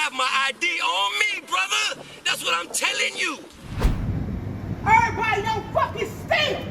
have my ID on me, brother. That's what I'm telling you. Everybody don't fucking stink!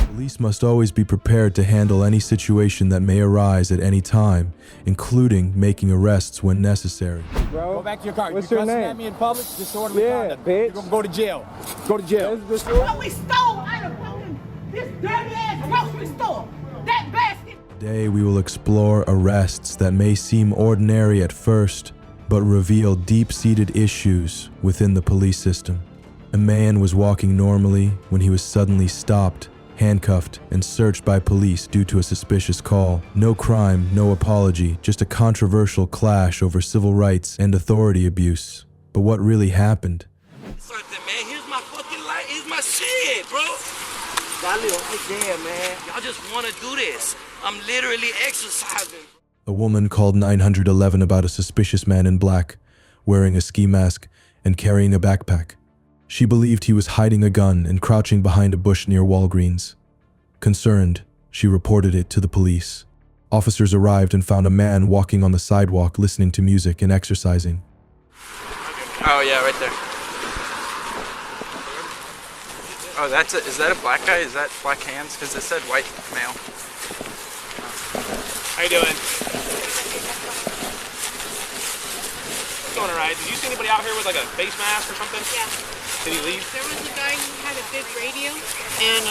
Police must always be prepared to handle any situation that may arise at any time, including making arrests when necessary. Bro, go back to your car. What's You're your cussing name? at me in public, disorderly conduct. bitch. You're gonna go to jail. Go to jail. What we stole out of fucking this dirty ass grocery store. That basket. Today we will explore arrests that may seem ordinary at first, but reveal deep-seated issues within the police system. A man was walking normally when he was suddenly stopped, handcuffed, and searched by police due to a suspicious call. No crime, no apology, just a controversial clash over civil rights and authority abuse. But what really happened? Something, man. Here's my fucking light. Here's my shit, bro. Man. Y'all just want to do this. I'm literally exercising. A woman called 911 about a suspicious man in black, wearing a ski mask and carrying a backpack. She believed he was hiding a gun and crouching behind a bush near Walgreens. Concerned, she reported it to the police. Officers arrived and found a man walking on the sidewalk listening to music and exercising. Oh yeah, right there. Oh, that's it. Is that a black guy? Is that black hands? Because it said white male. How you doing? Going alright. Did you see anybody out here with like a face mask or something? Yeah. Did he leave? There was a guy who had a big radio and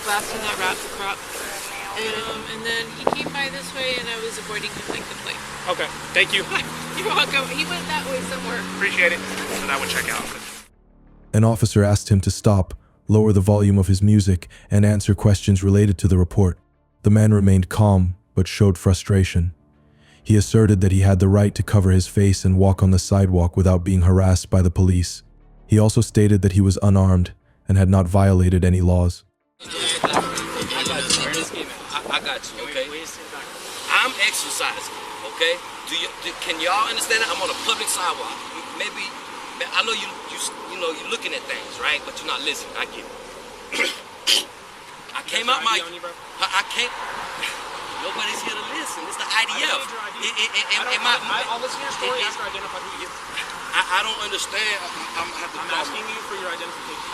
blasting that rap the crop. And then he came by this way and I was avoiding him like the plague. Okay. Thank you. You're welcome. He went that way somewhere. Appreciate it. So that would check out. An officer asked him to stop, lower the volume of his music, and answer questions related to the report. The man remained calm, but showed frustration. He asserted that he had the right to cover his face and walk on the sidewalk without being harassed by the police. He also stated that he was unarmed and had not violated any laws. I got you, okay? I'm exercising, okay? Can y'all understand that? I'm on a public sidewalk. Maybe, I know you're looking at things, right? But you're not listening. I get it. I came out my... I can't... Nobody's here to listen. It's the IDF. I'll listen to your story after I identify who you are. I don't understand. I'm asking you for your identification.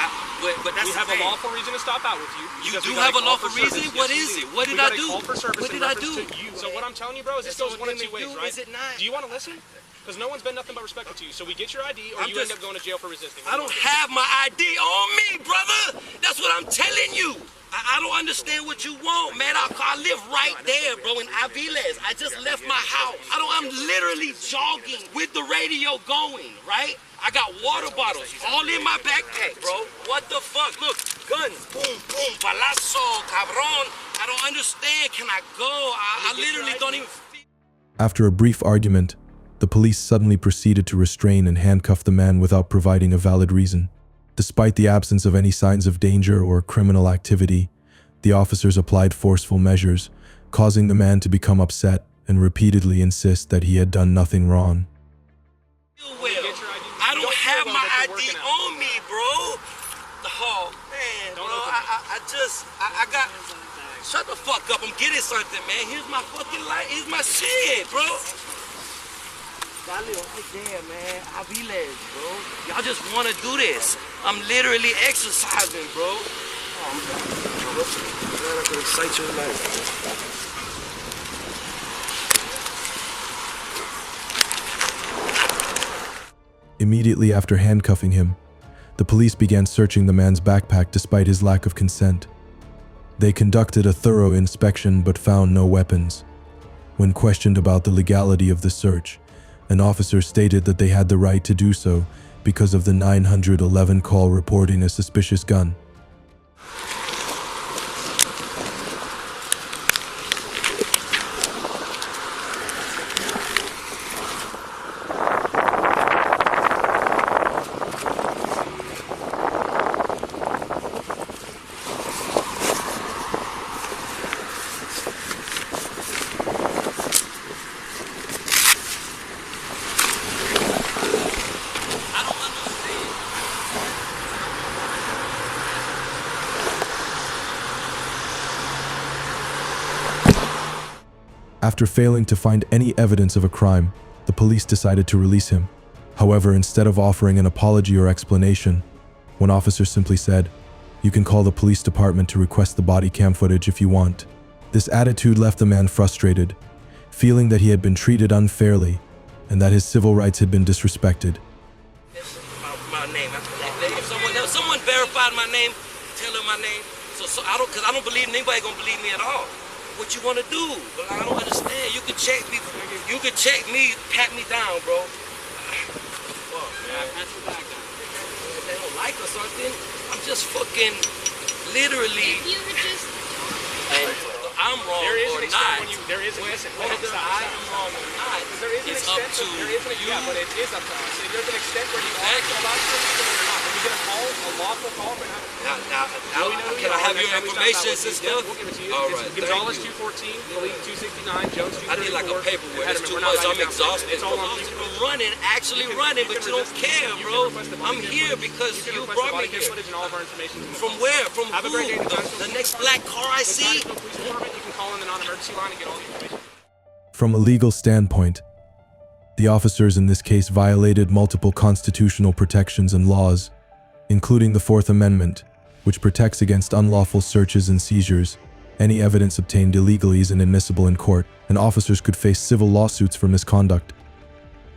But that's we have a lawful reason to stop out with you. You do have a lawful reason? What is it? What did I do? What did I do? So what I'm telling you, bro, is this goes one of two ways, right? Is it not? Do you want to listen? Because no one's been nothing but respectful to you. So we get your ID or you end up going to jail for resisting. I don't have my ID on me, brother. That's what I'm telling you. I don't understand what you want, man. I live right there, bro, in Violate. I just left my house. I'm literally jogging with the radio going, right? I got water bottles all in my backpack, bro. What the fuck? Look, guns, boom, boom, balazo, cabron. I don't understand. Can I go? I literally don't even feel. After a brief argument, the police suddenly proceeded to restrain and handcuff the man without providing a valid reason. Despite the absence of any signs of danger or criminal activity, the officers applied forceful measures, causing the man to become upset and repeatedly insist that he had done nothing wrong. I don't have my ID on me, bro. Oh, man, bro. I got... Shut the fuck up. I'm getting something, man. Here's my fucking light. Here's my shit, bro. Man. Bro. Y'all just want to do this. I'm literally exercising, bro. Oh, I'm glad I could excite your life. Immediately after handcuffing him, the police began searching the man's backpack despite his lack of consent. They conducted a thorough inspection but found no weapons. When questioned about the legality of the search, an officer stated that they had the right to do so because of the 911 call reporting a suspicious gun. After failing to find any evidence of a crime, the police decided to release him. However, instead of offering an apology or explanation, one officer simply said, "You can call the police department to request the body cam footage if you want." This attitude left the man frustrated, feeling that he had been treated unfairly and that his civil rights had been disrespected. My name. If someone verified my name, tell her my name. So I don't believe anybody gonna believe me at all. What you wanna do? But I don't understand. You can check me. You can check me. Pat me down, bro. Fuck, man. They don't like or something. I'm just fucking literally. If you would just And I'm wrong There is or an extent not. when you, there is an extent. Whether I am wrong or not, There is an it's up extent, to there is an, you. yeah, but it is up to us. If there's an extent where you are allowed to listen or not, when you get a call, a lawful call, but not. Now, We know who can you I are. have your Next time we information stop and with you, stuff? We'll give it to you. All It's right, Gonzalez thank you. 214, Elite 269, Jones 234. I need like a paperwork. It's Hedman, too we're not much. I'm writing down exhausted. papers. It's all on I'm running, actually running, but you don't care, bro. I'm here because you brought me here. footage and all of our information. From where? From Have a who? great day, The next black car I see? Police Department, you can call in the non-emergency line and get all the information. From a legal standpoint, the officers in this case violated multiple constitutional protections and laws, including the Fourth Amendment, which protects against unlawful searches and seizures. Any evidence obtained illegally is inadmissible in court, and officers could face civil lawsuits for misconduct.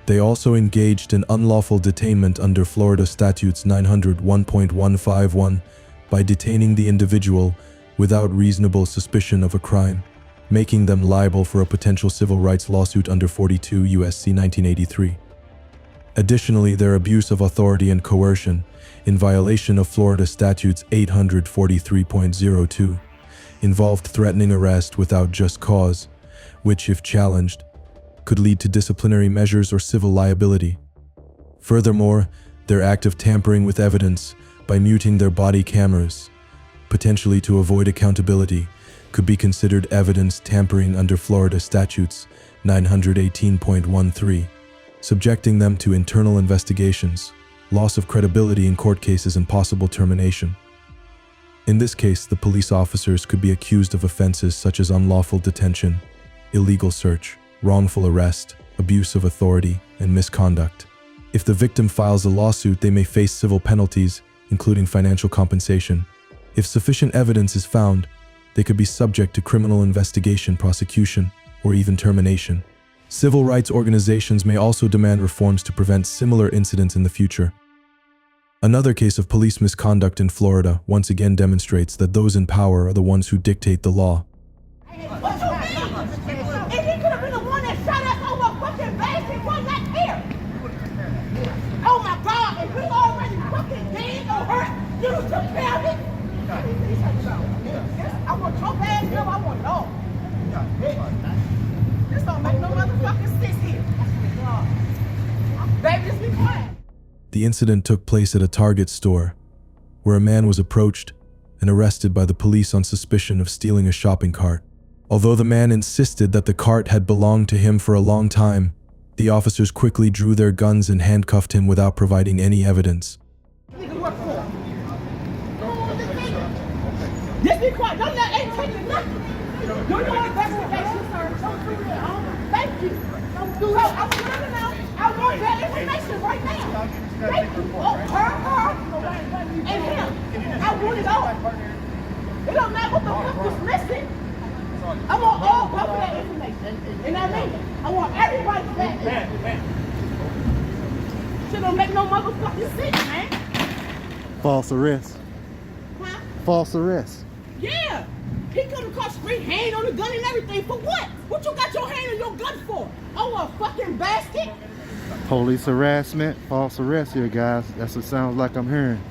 They also engaged in unlawful detainment under Florida Statutes 901.151 by detaining the individual without reasonable suspicion of a crime, making them liable for a potential civil rights lawsuit under 42 U.S.C. 1983. Additionally, their abuse of authority and coercion, in violation of Florida Statutes 843.02, involved threatening arrest without just cause, which, if challenged, could lead to disciplinary measures or civil liability. Furthermore, their act of tampering with evidence by muting their body cameras, potentially to avoid accountability, could be considered evidence tampering under Florida Statutes 918.13, subjecting them to internal investigations, loss of credibility in court cases, and possible termination. In this case, the police officers could be accused of offenses such as unlawful detention, illegal search, wrongful arrest, abuse of authority, and misconduct. If the victim files a lawsuit, they may face civil penalties, including financial compensation. If sufficient evidence is found, they could be subject to criminal investigation, prosecution, or even termination. Civil rights organizations may also demand reforms to prevent similar incidents in the future. Another case of police misconduct in Florida once again demonstrates that those in power are the ones who dictate the law. What you mean? If he could have been the one that shot us over a fucking base, he was not here. Oh my God, if we already fucking dead or hurt, you took care of it. I want your bad girl, I want it all. This don't make no motherfucking sense here. Baby, just be quiet. The incident took place at a Target store, where a man was approached and arrested by the police on suspicion of stealing a shopping cart. Although the man insisted that the cart had belonged to him for a long time, the officers quickly drew their guns and handcuffed him without providing any evidence. Nigga work for him. Just be quiet. Don't let ain't taking nothing. Do your investigation, sir. Don't do that. Thank you. Don't do that. I want that information right now. Thank you. Oh, her, and him. I want it all. It don't matter what the fuck is missing. I want all both of that information. And I mean it. I want everybody's back. Shit don't make no motherfucking sense, man. False arrest. Huh? False arrest. Yeah. He come across street, hand on the gun and everything. For what? What you got your hand on your gun for? Oh, a fucking basket? Police harassment. False arrest here, guys. That's what sounds like I'm hearing.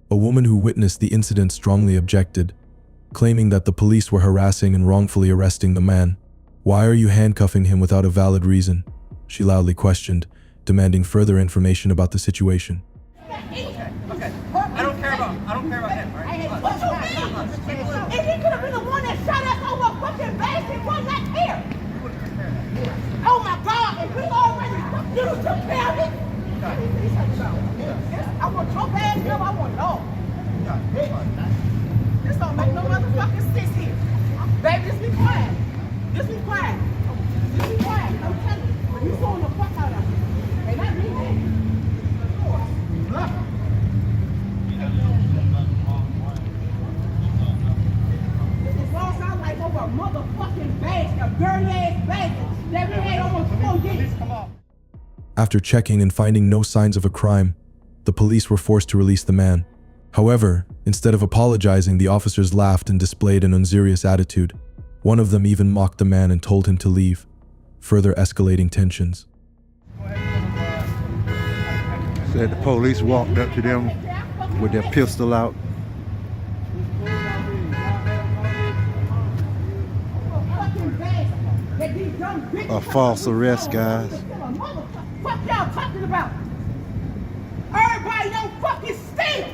A woman who witnessed the incident strongly objected, claiming that the police were harassing and wrongfully arresting the man. "Why are you handcuffing him without a valid reason?" she loudly questioned, demanding further information about the situation. Okay. I don't care about him, all right? What you mean? If he could have been the one that shot us over a fucking base, he was not here. Oh my God, if we already you took care of it. I want your bad girl, I want it all. This don't make no motherfucking sense here. Baby, just be quiet. Just be quiet. motherfucking bastard, dirty ass bastard that we had almost 4 years. After checking and finding no signs of a crime, the police were forced to release the man. However, instead of apologizing, the officers laughed and displayed an unserious attitude. One of them even mocked the man and told him to leave, further escalating tensions. Said the police walked up to them with their pistol out. A false arrest, guys. What y'all talking about? Everybody don't fucking steal.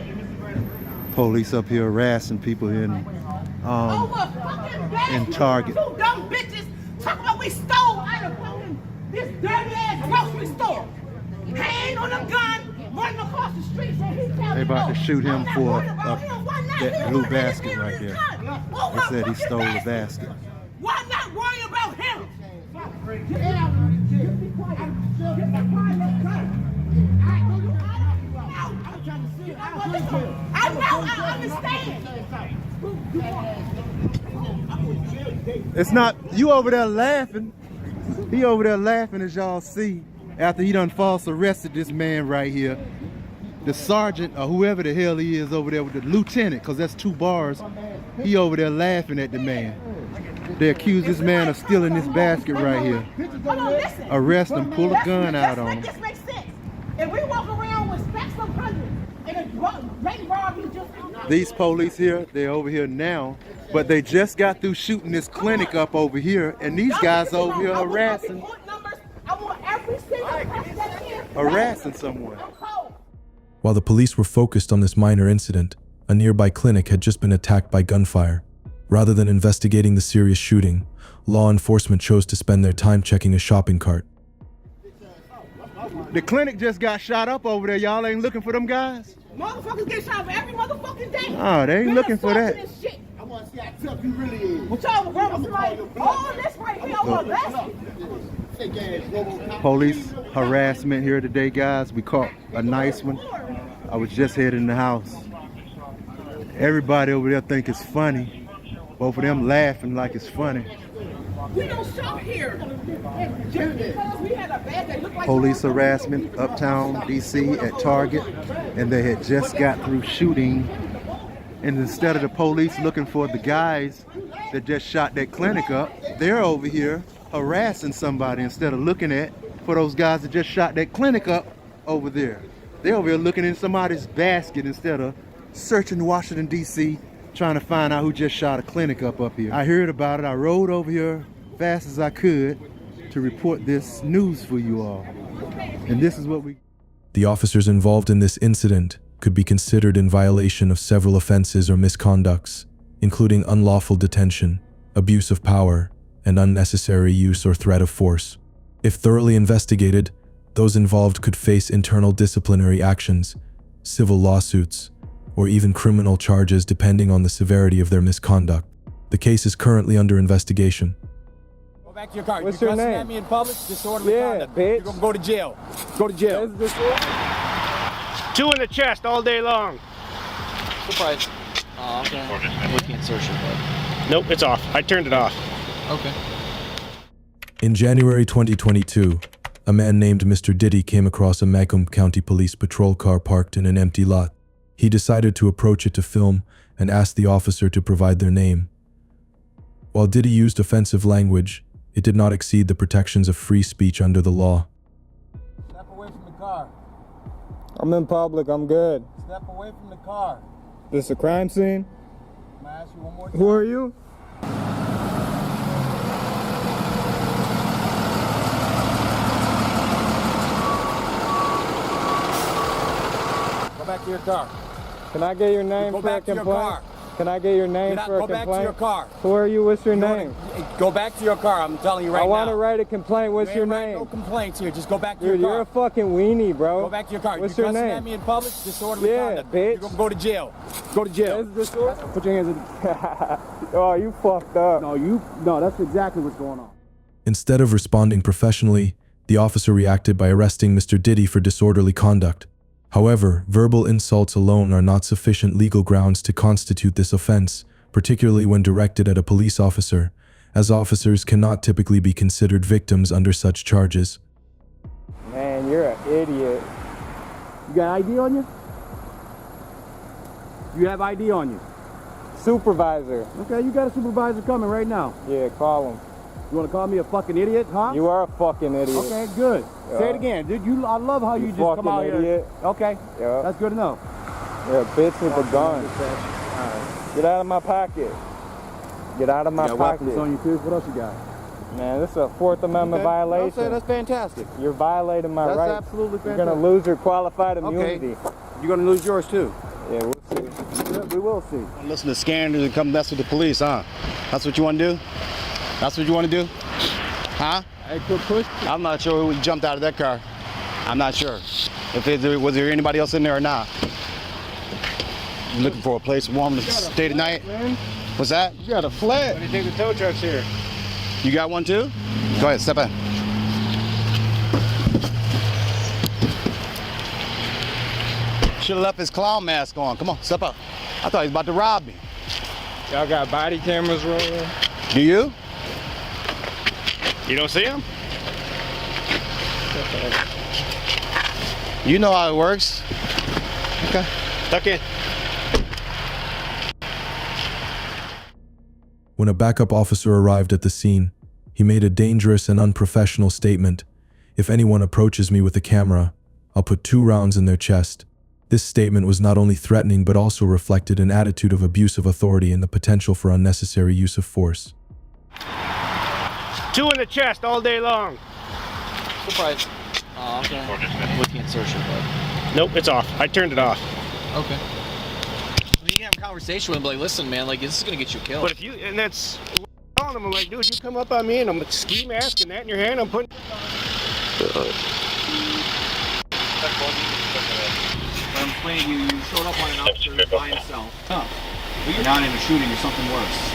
Police up here harassing people in Target. Two dumb bitches talking about we stole out of fucking this dirty ass grocery store. Hand on a gun, running across the street. They about to shoot him for that blue basket right there. They said he stole the basket. Why not worry about him? Just be quiet. Just be quiet. Let's go. I know, I understand. It's not, you over there laughing. He over there laughing, as y'all see, after he done false arrested this man right here. The sergeant, or whoever the hell he is over there with the lieutenant, because that's 2 bars, he over there laughing at the man. They accuse this man of stealing this basket right here. Arrest him, pull a gun out on him. This makes sense. If we walk around with stacks of hundreds and a bank robbery just... These police here, they're over here now, but they just got through shooting this clinic up over here, and these guys over here harassing someone. While the police were focused on this minor incident, a nearby clinic had just been attacked by gunfire. Rather than investigating the serious shooting, law enforcement chose to spend their time checking a shopping cart. The clinic just got shot up over there. Y'all ain't looking for them guys? Motherfuckers get shot every motherfucking day. Oh, they ain't looking for that. I want to see how tough you really is. What y'all was like, all this right here on basket. Police harassment here today, guys. We caught a nice one. I was just heading in the house. Everybody over there think it's funny. Both of them laughing like it's funny. We don't shop here. Just because we had a bag that looked like Police harassment uptown DC at Target, and they had just got through shooting. And instead of the police looking for the guys that just shot that clinic up, they're over here harassing somebody instead of looking for those guys that just shot that clinic up over there. They're over here looking in somebody's basket instead of searching Washington DC, trying to find out who just shot a clinic up here. I heard about it. I rode over here fast as I could to report this news for you all. And this is what we... The officers involved in this incident could be considered in violation of several offenses or misconducts, including unlawful detention, abuse of power, and unnecessary use or threat of force. If thoroughly investigated, those involved could face internal disciplinary actions, civil lawsuits, or even criminal charges depending on the severity of their misconduct. The case is currently under investigation. Go back to your car. What's You're your cussing name? at me in public, disorderly conduct. bitch. You're gonna go to jail. Go to jail. 2 in the chest all day long. Surprise. Oh, okay. We can't search it, but... Nope, it's off. I turned it off. Okay. In January 2022, a man named Mr. Diddy came across a Macomb County Police patrol car parked in an empty lot. He decided to approach it to film and asked the officer to provide their name. While Diddy used offensive language, it did not exceed the protections of free speech under the law. Step away from the car. I'm in public, I'm good. Step away from the car. This a crime scene? I'm gonna ask you one more time. Who are you? Go back to your car. Can I get your name Go for a back to your complaint? car. Can I get your name for a Go complaint? back to your car. Who are you? What's your name? Go back to your car. I'm telling you right now. I want to write a complaint. What's your name? No complaints here. Just go back to Dude, your car. you're a fucking weenie, bro. Go back to your car. What's You're your cussing name? at me in public, disorderly conduct. bitch. You're gonna go to jail. Go to jail. Put your hands in. Oh, you fucked up. No, that's exactly what's going on. Instead of responding professionally, the officer reacted by arresting Mr. Diddy for disorderly conduct. However, verbal insults alone are not sufficient legal grounds to constitute this offense, particularly when directed at a police officer, as officers cannot typically be considered victims under such charges. Man, you're an idiot. You got ID on you? You have ID on you? Supervisor. Okay, you got a supervisor coming right now. Yeah, call him. You want to call me a fucking idiot, huh? You are a fucking idiot. Okay, good. Yeah. Say it again, dude. I love how you just come out fucking idiot. here. Okay, Yeah. that's good to know. You're a bitch with a gun. Get out of my pocket. Get out of my You got pocket. weapons on you too. What else you got? Man, this is a Fourth Amendment violation. Okay, that's fantastic. You're violating my That's rights. absolutely You're fantastic. gonna lose your qualified immunity. Okay. You're gonna lose yours too. Yeah, we'll see. Yeah, we will see. Listen to scandals and come mess with the police, huh? That's what you want to do? That's what you want to do? Huh? Hey, quick push. I'm not sure who jumped out of that car. I'm not sure. Was there anybody else in there or not? You looking for a place warm to stay tonight? Man. What's that? You got a flat. Why do you think the tow truck's here? You got one too? Go ahead, step in. Should have left his clown mask on. Come on, step up. I thought he was about to rob me. Y'all got body cameras rolling? Do you? You don't see him? You know how it works. Okay. Tuck in. When a backup officer arrived at the scene, he made a dangerous and unprofessional statement. If anyone approaches me with a camera, I'll put 2 rounds in their chest. This statement was not only threatening but also reflected an attitude of abuse of authority and the potential for unnecessary use of force. 2 in the chest all day long. Surprise. Oh, okay. We can't search it, but. Nope, it's off. I turned it off. Okay. You can have a conversation with him, like, listen, man, like, this is gonna get you killed. But if you, and that's, calling him, I'm like, dude, you come up on me and I'm with ski mask and that in your hand, I'm putting. I'm explaining you showed up on an officer by himself. Huh. But you're not in a shooting or something worse.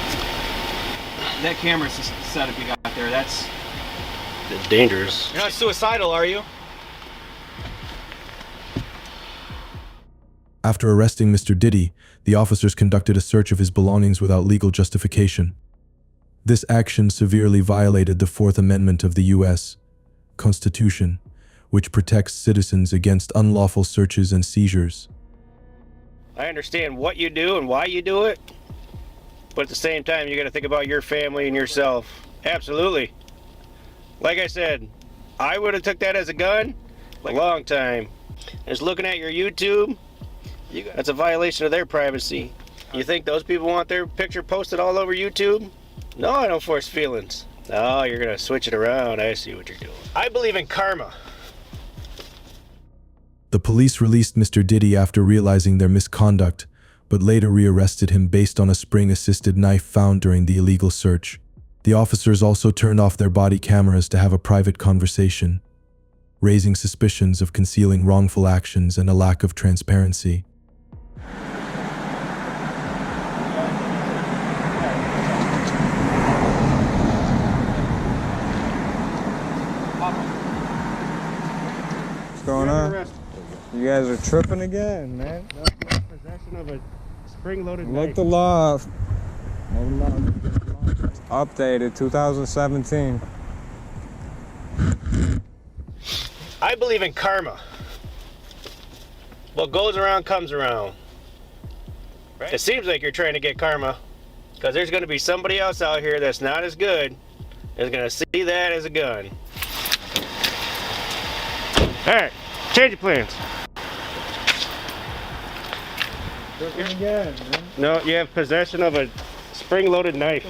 That camera setup you got there, that's dangerous. You're not suicidal, are you? After arresting Mr. Diddy, the officers conducted a search of his belongings without legal justification. This action severely violated the Fourth Amendment of the U.S. Constitution, which protects citizens against unlawful searches and seizures. I understand what you do and why you do it, but at the same time, you got to think about your family and yourself. Absolutely. Like I said, I would have took that as a gun a long time. Just looking at your YouTube, that's a violation of their privacy. You think those people want their picture posted all over YouTube? No, I don't force feelings. No, you're gonna switch it around. I see what you're doing. I believe in karma. The police released Mr. Diddy after realizing their misconduct, but later rearrested him based on a spring-assisted knife found during the illegal search. The officers also turned off their body cameras to have a private conversation, raising suspicions of concealing wrongful actions and a lack of transparency. What's going on? You guys are tripping again, man. Possession of a spring-loaded Look knife. the law up. Updated 2017. I believe in karma. What goes around comes around. Right. It seems like you're trying to get karma, because there's going to be somebody else out here that's not as good, is going to see that as a gun. Alright, change your plans. Again, man. No, you have possession of a spring-loaded knife.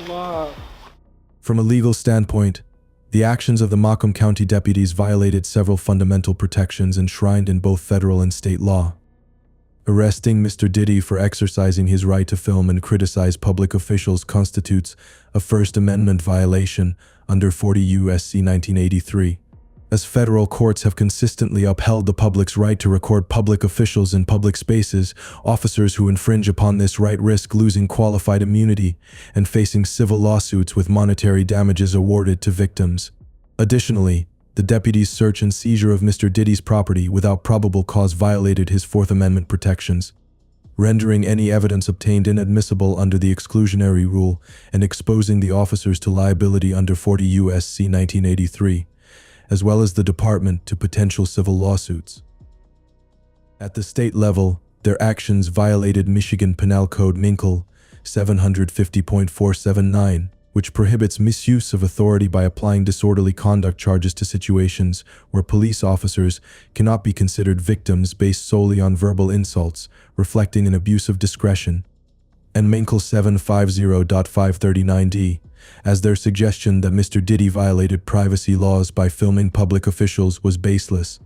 From a legal standpoint, the actions of the Macomb County deputies violated several fundamental protections enshrined in both federal and state law. Arresting Mr. Diddy for exercising his right to film and criticize public officials constitutes a First Amendment violation under 40 U.S.C. 1983. As federal courts have consistently upheld the public's right to record public officials in public spaces, officers who infringe upon this right risk losing qualified immunity and facing civil lawsuits with monetary damages awarded to victims. Additionally, the deputy's search and seizure of Mr. Diddy's property without probable cause violated his Fourth Amendment protections, rendering any evidence obtained inadmissible under the exclusionary rule and exposing the officers to liability under 40 U.S.C. 1983, as well as the department to potential civil lawsuits. At the state level, their actions violated Michigan Penal Code Minkle 750.479, which prohibits misuse of authority by applying disorderly conduct charges to situations where police officers cannot be considered victims based solely on verbal insults, reflecting an abuse of discretion, and Minkle 750.539d, as their suggestion that Mr. Diddy violated privacy laws by filming public officials was baseless.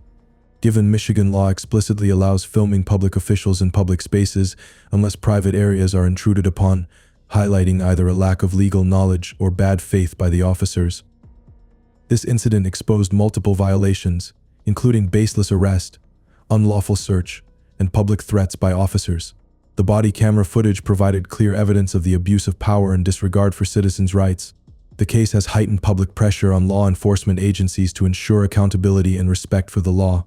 Given Michigan law explicitly allows filming public officials in public spaces unless private areas are intruded upon, highlighting either a lack of legal knowledge or bad faith by the officers. This incident exposed multiple violations, including baseless arrest, unlawful search, and public threats by officers. The body camera footage provided clear evidence of the abuse of power and disregard for citizens' rights. The case has heightened public pressure on law enforcement agencies to ensure accountability and respect for the law.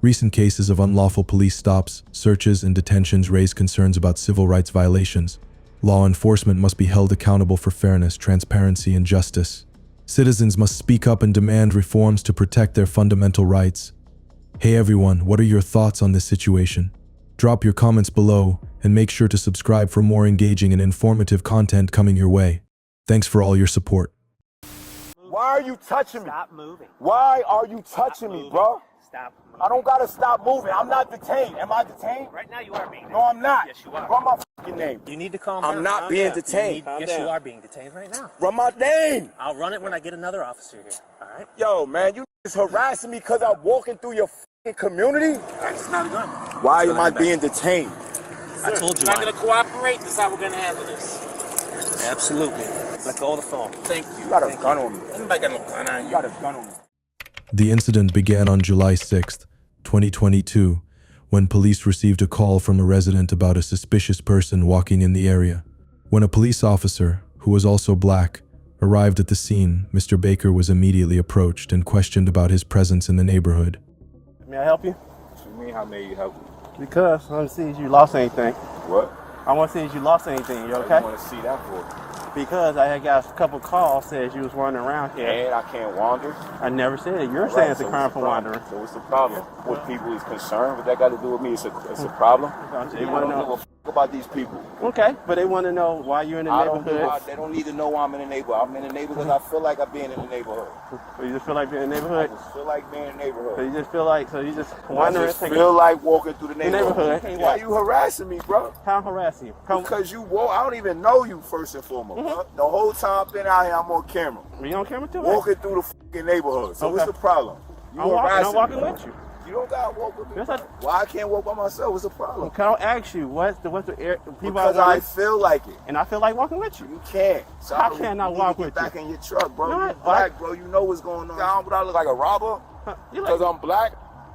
Recent cases of unlawful police stops, searches, and detentions raise concerns about civil rights violations. Law enforcement must be held accountable for fairness, transparency, and justice. Citizens must speak up and demand reforms to protect their fundamental rights. Hey everyone, what are your thoughts on this situation? Drop your comments below and make sure to subscribe for more engaging and informative content coming your way. Thanks for all your support. Why are you touching me? Stop moving. Why are you touching me, bro? Stop moving. I don't gotta stop moving. I'm not detained. Am I detained? Right now you are being detained. No, I'm not. Yes, you are. Run my fucking name. You need to calm down. I'm not being detained. Yes, you are being detained right now. Run my name. I'll run it when I get another officer here. All right? Yo, man, you is harassing me because I'm walking through your fucking community? That's not a gun. Why am I being detained? I told you. You're not going to cooperate? This is how we're going to handle this. Absolutely. Let go of the phone. Thank you. You got a gun on me. Anybody got no gun on you? You got a gun on me. The incident began on July 6, 2022, when police received a call from a resident about a suspicious person walking in the area. When a police officer, who was also black, arrived at the scene, Mr. Baker was immediately approached and questioned about his presence in the neighborhood. May I help you? What you mean, how may you help me? Because I want to see if you lost anything. What? I want to see if you lost anything. You okay? What do you want to see that for? Because I had got a couple calls says you was wandering around here. And I can't wander? I never said it. You're saying it's a crime for wandering. So what's the problem? What people is concerned? What that got to do with me? It's a problem? They want to know about these people. Okay, but they want to know why you're in the neighborhood. They don't need to know why I'm in the neighborhood. I'm in the neighborhood because I feel like I'm being in the neighborhood. So you just feel like being in the neighborhood? I just feel like being in the neighborhood. So you just feel like, so you just wandering? I just feel like walking through the neighborhood. Why Why you harassing me, bro? How harassing you? Because you walk, I don't even know you first and foremost. The whole time I've been out here, I'm on camera. You on camera too? Walking through the fucking neighborhood. So what's the problem? You I'm walking with you. You don't gotta walk with me. Why I can't walk by myself? What's the problem? Can I ask you what's the people? Because I feel like it, and I feel like walking with you. You can't. So How can I walk with you? Back in your truck, bro. You black, bro. You know what's going on. But I look like a robber because I'm black.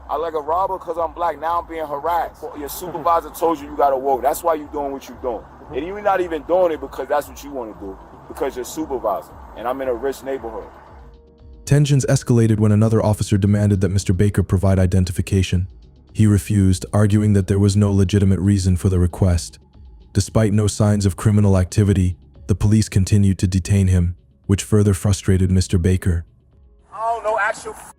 I like a robber because I'm black. Now I'm being harassed. Your supervisor told you gotta walk. That's why you doing what you doing. And you're not even doing it because that's what you want to do. Because you're supervisor, and I'm in a rich neighborhood. Tensions escalated when another officer demanded that Mr. Baker provide identification. He refused, arguing that there was no legitimate reason for the request. Despite no signs of criminal activity, the police continued to detain him, which further frustrated Mr. Baker. I don't know, actual cop.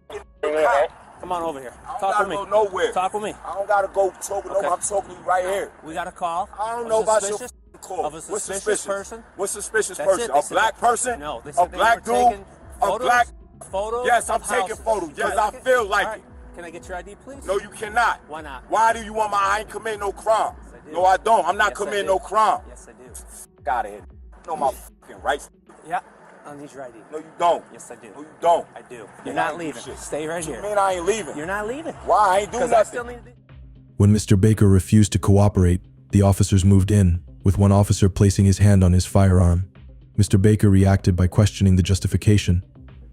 Come on over here. Talk with me. I don't gotta go nowhere. Talk with me. I don't gotta go talk with nobody. I'm talking to you right here. We got a call. I don't know about your call. Of a suspicious person? What suspicious person? A black person? No. A black dude? A black... Photos? Yes, I'm taking photos. Yes, I feel like it. Can I get your ID, please? No, you cannot. Why not? Why do you want my... I ain't committing no crime. Yes, I do. No, I don't. I'm not committing no crime. Yes, I do. Got it. You know my fucking rights. Yeah, I need your ID. No, you don't. Yes, I do. No, you don't. I do. You're not leaving. Stay right here. You mean I ain't leaving? You're not leaving. Why? I ain't doing nothing. I still need to... When Mr. Baker refused to cooperate, the officers moved in, with one officer placing his hand on his firearm. Mr. Baker reacted by questioning the justification,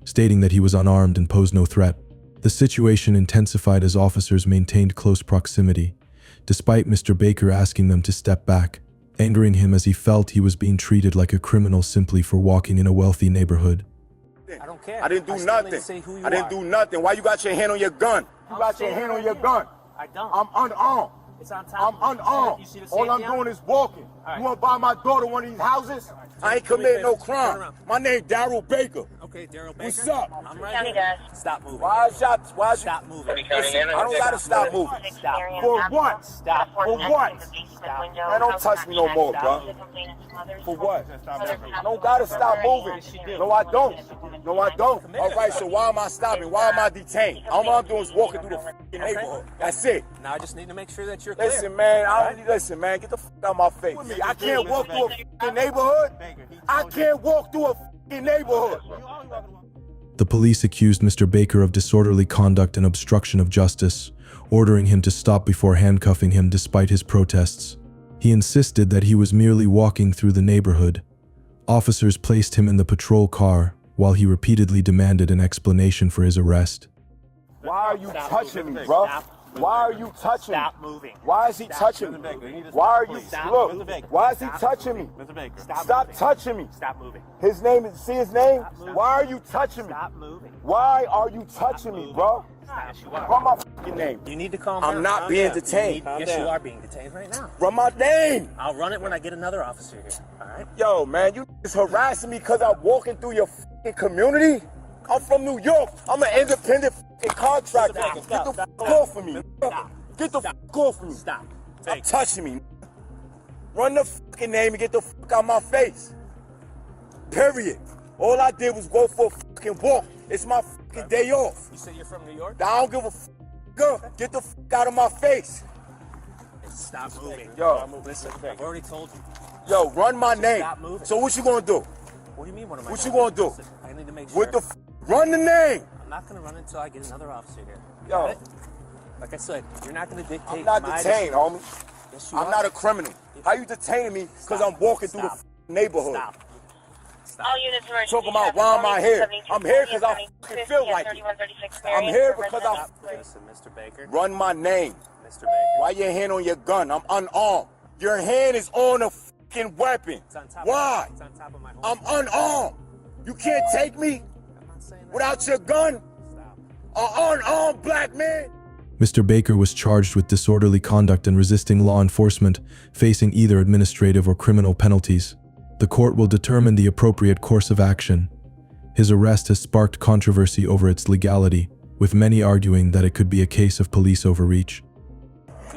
stating that he was unarmed and posed no threat. The situation intensified as officers maintained close proximity, despite Mr. Baker asking them to step back, angering him as he felt he was being treated like a criminal simply for walking in a wealthy neighborhood. I don't care. I didn't do nothing. I didn't do nothing. Why you got your hand on your gun? You got your hand on your gun. I don't. I'm unarmed. It's on top. I'm unarmed. You see the All I'm safety on? doing is walking. right. You want to buy my daughter one of these houses? I ain't committing no crime. My name Daryl Baker. Okay, Daryl Baker. What's up? I'm right here. Stop moving. Stop moving? Listen, I don't gotta stop moving. Stop. For what? Stop. For what? Man, don't touch me no more, bro. For what? I don't gotta stop moving. No, I don't. No, I don't. All right, so why am I stopping? Why am I detained? All I'm doing is walking through the fucking neighborhood. That's it. Now I just need to make sure that you're clear. Listen, man, listen, man, get the fuck out of my face. I can't walk through a fucking neighborhood. I can't walk through a fucking neighborhood. The police accused Mr. Baker of disorderly conduct and obstruction of justice, ordering him to stop before handcuffing him despite his protests. He insisted that he was merely walking through the neighborhood. Officers placed him in the patrol car while he repeatedly demanded an explanation for his arrest. Why are you touching me, bro? Why are you touching me? Stop moving. Why is he touching me? Why are you, look, why is he touching me? Mr. Baker. Stop touching me. Stop moving. His name is, see his name? Why are you touching me? Stop moving. Why are you touching me, bro? Yes, you are. Run my fucking name. You need to calm down. I'm not being detained. Yes, you are being detained right now. Run my name. I'll run it when I get another officer here. All right? Yo, man, you is harassing me because I'm walking through your fucking community? I'm from New York. I'm an independent fucking contractor. Get the fuck off of me. Get the fuck off of me. Stop. Stop touching me. Run the fucking name and get the fuck out of my face. Period. All I did was go for a fucking walk. It's my fucking day off. You say you're from New York? I don't give a fuck. Get the fuck out of my face. Stop moving. Yo. Listen, I've already told you. Yo, run my name. Stop moving. So what you gonna do? What do you mean what am I What gonna you gonna do? Listen, I need to make sure. What the run the name. I'm not gonna run until I get another officer here. Yo. Got it? Like I said, you're not gonna dictate I'm not my detained, homie. Yes, you I'm are. not a criminal. How you detaining me because I'm walking through the neighborhood? Stop. All units are Talking about why am I here? I'm here because I fucking feel like it. I'm here because I Listen, Mr. Baker. run my name. Mr. Baker. Why your hand on your gun? I'm unarmed. Your hand is on a fucking weapon. It's on top Why? It's on top of my home. I'm unarmed. You can't take me I'm not saying that. without your gun. Stop. An unarmed black man. Mr. Baker was charged with disorderly conduct and resisting law enforcement, facing either administrative or criminal penalties. The court will determine the appropriate course of action. His arrest has sparked controversy over its legality, with many arguing that it could be a case of police overreach.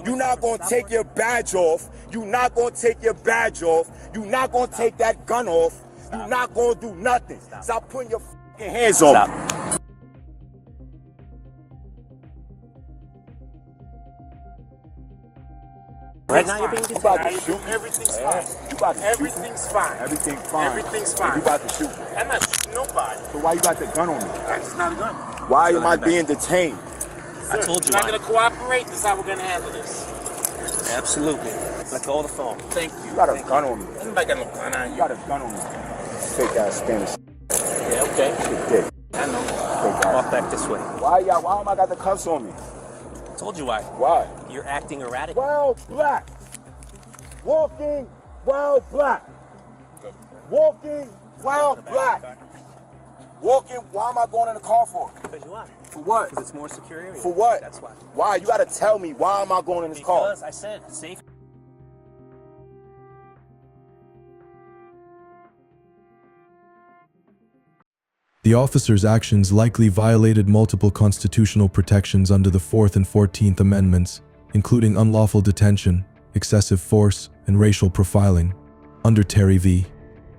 You're not going to take your badge off. You're not going to take your badge off. You're not going to take that gun off. You're not going to do nothing. Stop putting your fucking hands on me. Right now you're being detained. You about to shoot? Everything's fine. You about to shoot? Everything's fine. Everything's fine. Everything's fine. You about to shoot? I'm not shooting nobody. So why you got the gun on me? It's not a gun. Why am I being detained? I told you. You're not going to cooperate? This is how we're going to handle this. Absolutely. Let go of the phone. Thank you. You got a gun on me. Anybody got no gun on You you? got a gun on me. Fake ass Spanish. Yeah, okay. Shit dick. I know. Fake ass. Walk back this way. Why am I got the cuffs on me? I told you why. Why? You're acting erratic. Wild black. Walking wild black. Walking wild black. Walking, why am I going in the car for? Because you are. For what? Because it's more secure area. For what? That's why. Why? You gotta tell me, why am I going in this car? Because I said safe. The officer's actions likely violated multiple constitutional protections under the 4th and 14th Amendments, including unlawful detention, excessive force, and racial profiling. Under Terry v.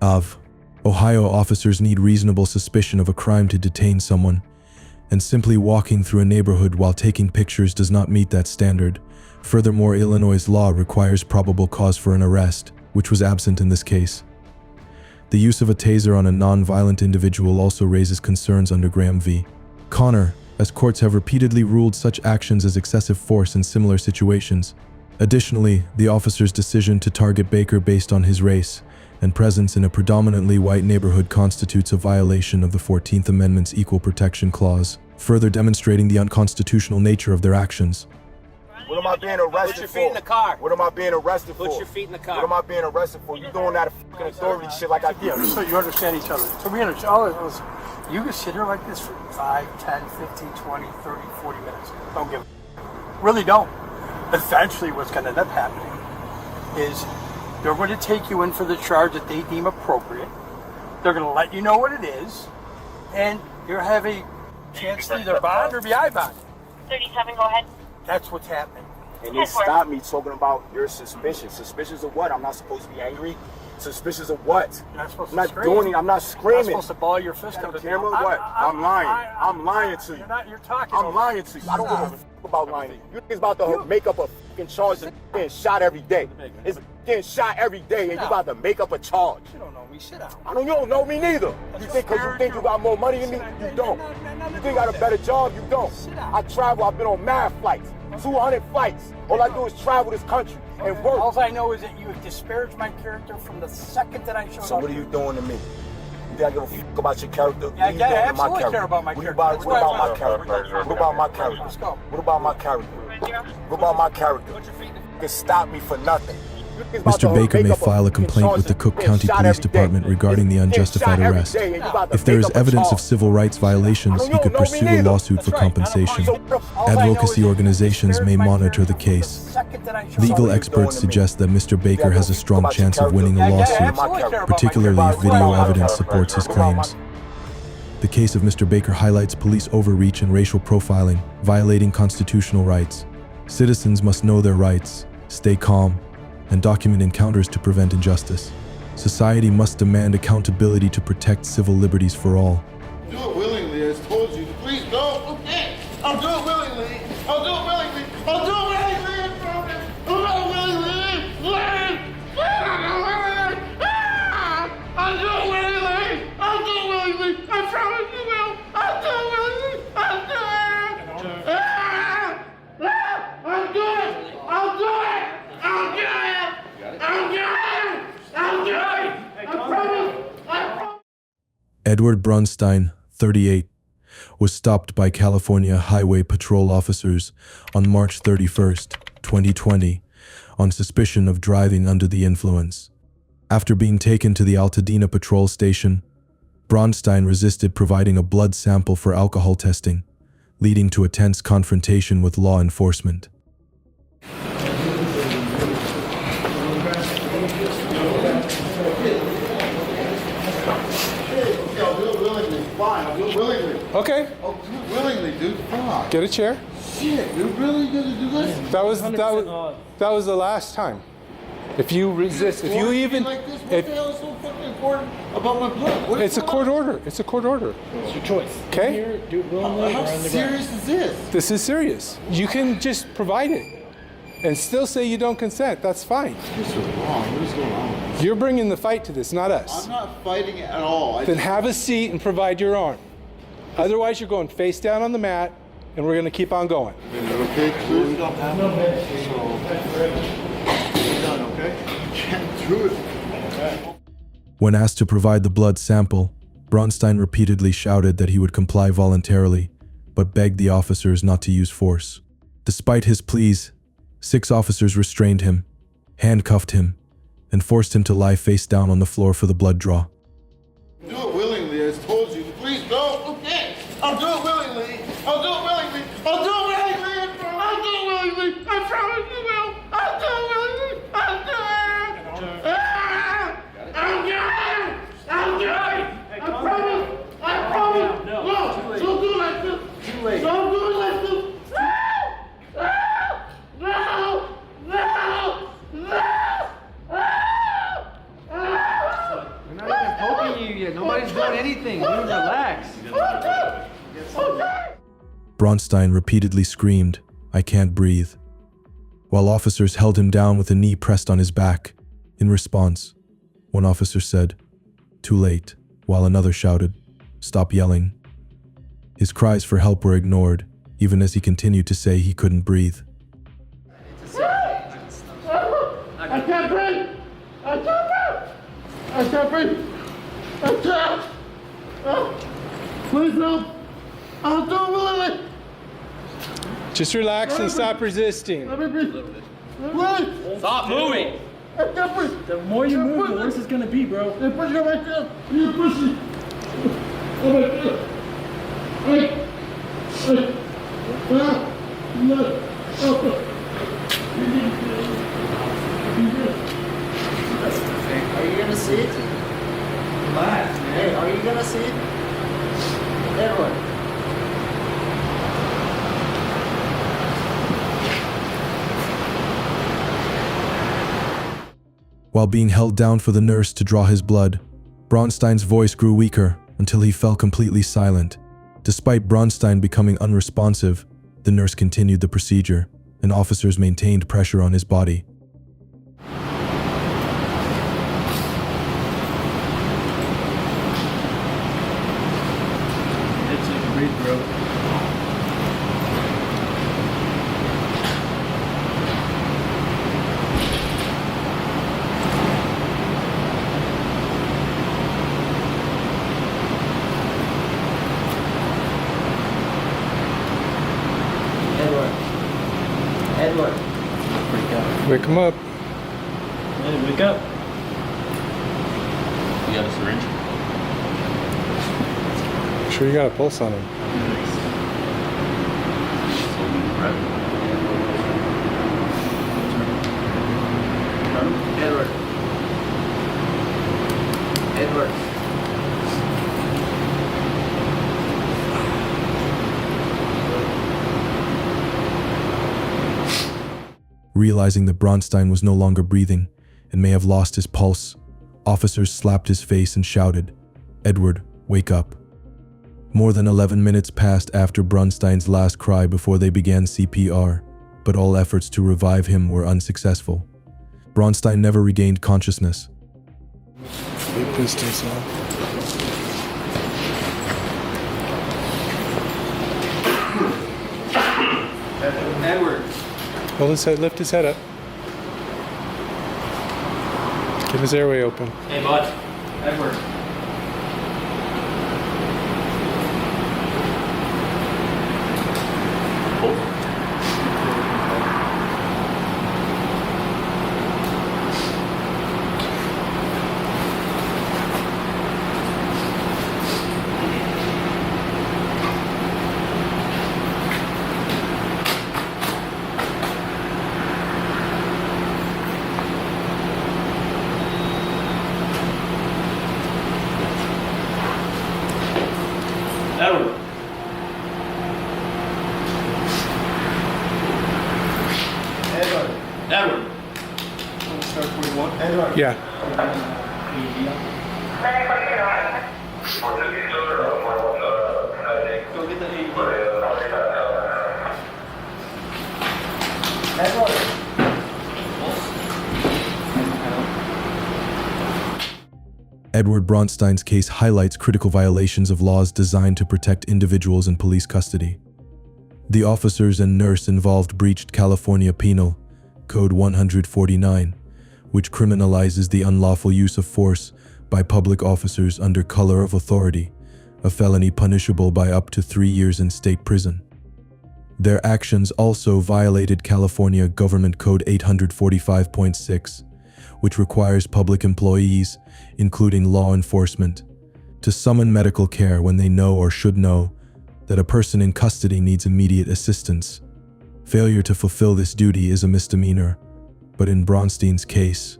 of Ohio, officers need reasonable suspicion of a crime to detain someone, and simply walking through a neighborhood while taking pictures does not meet that standard. Furthermore, Illinois' law requires probable cause for an arrest, which was absent in this case. The use of a taser on a non-violent individual also raises concerns under Graham v. Connor, as courts have repeatedly ruled such actions as excessive force in similar situations. Additionally, the officer's decision to target Baker based on his race and presence in a predominantly white neighborhood constitutes a violation of the 14th Amendment's Equal Protection Clause, further demonstrating the unconstitutional nature of their actions. What am I being arrested for? Put your feet in the car. What am I being arrested for? Put your feet in the car. What am I being arrested for? You doing that fucking authority shit like I did. Yeah, so you understand each other. So we understand. All it was, you can sit here like this for 5, 10, 15, 20, 30, 40 minutes. Don't give a really don't. eventually what's going to end up happening is they're going to take you in for the charge that they deem appropriate. They're going to let you know what it is, and you'll have a chance to either bond or be I-bond. 37, go ahead. That's what's happening. And they stopped me talking about you're suspicious. Suspicious of what? I'm not supposed to be angry. Suspicious of what? You're not supposed I'm not to scream. doing it. I'm not screaming. You're not supposed to ball your fist up. Camera, what? I'm lying. I'm lying to you. You're talking. I'm lying to you. I don't give a f about lying to you. You niggas about to make up a fucking charge and getting shot every day. It's getting shot every day, and you about to make up a charge. You don't know me. Sit down. You don't know me neither. You think because you think you got more money than me? You don't. You think I got a better job? You don't. I travel. I've been on mad flights. 200 flights. All I do is travel this country and work. All I know is that you have disparaged my character from the second that I showed up. So what are you doing to me? You think I give a fuck about your character? Yeah, I absolutely care about my character. What about my character? What about my character? Let's go. What about my character? What about my character? You can stop me for nothing. Mr. Baker may file a complaint with the Cook County Police Department regarding the unjustified arrest. If there is evidence of civil rights violations, he could pursue a lawsuit for compensation. Advocacy organizations may monitor the case. Legal experts suggest that Mr. Baker has a strong chance of winning a lawsuit, particularly if video evidence supports his claims. The case of Mr. Baker highlights police overreach and racial profiling, violating constitutional rights. Citizens must know their rights, stay calm, and document encounters to prevent injustice. Society must demand accountability to protect civil liberties for all. Do it willingly, as told you. Please don't. Okay. I'll do it willingly. I'll do it willingly. I'll do it willingly. I promise. I'll do it willingly. I'll do it willingly. I'll do it willingly. I promise you will. I'll do it willingly. I'll do it. I'll do it. I'll do it. I'll do it. Edward Brunstein, 38, was stopped by California Highway Patrol officers on March 31st, 2020, on suspicion of driving under the influence. After being taken to the Altadena patrol station, Bronstein resisted providing a blood sample for alcohol testing, leading to a tense confrontation with law enforcement. I'll do it willingly. Okay. I'll do it willingly, dude. Fuck. Get a chair. Shit, you're really gonna do this? That was the last time. If you resist, if you even, like this, what the hell is so fucking important about my blood? it's a court order. It's a court order. It's your choice. Okay. Here, do it willingly. How serious is this? This is serious. You can just provide it, and still say you don't consent. That's fine. This is wrong. What is going on? You're bringing the fight to this, not us. I'm not fighting it at all. Then have a seat and provide your arm. Otherwise, you're going face down on the mat, and we're going to keep on going. Okay, please. We don't have no minutes. We're done, okay? You can't do it. When asked to provide the blood sample, Bronstein repeatedly shouted that he would comply voluntarily, but begged the officers not to use force. Despite his pleas, 6 officers restrained him, handcuffed him, and forced him to lie face down on the floor for the blood draw. Do it willingly, as told you. Please don't. Okay. I'll do it willingly. I'll do it willingly. I'll do it willingly. I'll do it willingly. I promise you will. I'll do it willingly. I'll do it. I'll do it. I'll do it. I promise. I promise. No. Don't do it like this. Too late. Don't do it like this. No. No. No. We're not even poking you yet. Nobody's doing anything. You relax. Bronstein repeatedly screamed, "I can't breathe," while officers held him down with a knee pressed on his back. In response, one officer said, "Too late," while another shouted, "Stop yelling." His cries for help were ignored, even as he continued to say he couldn't breathe. I can't breathe. I can't breathe. I can't breathe. I can't. Please help. I'll do it willingly. Just relax and stop resisting. Let me breathe. Please. Stop moving. I can't breathe. The more you move, the worse it's gonna be, bro. They're pushing on my tail. You're pushing. Oh my God. While being held down for the nurse to draw his blood, Bronstein's voice grew weaker until he fell completely silent. Despite Bronstein becoming unresponsive, the nurse continued the procedure, and officers maintained pressure on his body. Breathe, bro. Edward. Wake him up. Hey, wake up. You got a syringe? Sure you got a pulse on him. Edward. Edward. Realizing that Bronstein was no longer breathing and may have lost his pulse, officers slapped his face and shouted, "Edward, wake up." More than 11 minutes passed after Bronstein's last cry before they began CPR, but all efforts to revive him were unsuccessful. Bronstein never regained consciousness. Big pistols, huh? Edward. Hold his head, lift his head up. Get his airway open. Hey, bud. Edward. Edward. Edward. Start 41. Edward. Yeah. Go get the AED. Edward. Edward Bronstein's case highlights critical violations of laws designed to protect individuals in police custody. The officers and nurse involved breached California Penal Code 149, which criminalizes the unlawful use of force by public officers under color of authority, a felony punishable by up to 3 years in state prison. Their actions also violated California Government Code 845.6, which requires public employees, including law enforcement, to summon medical care when they know or should know that a person in custody needs immediate assistance. Failure to fulfill this duty is a misdemeanor, but in Bronstein's case,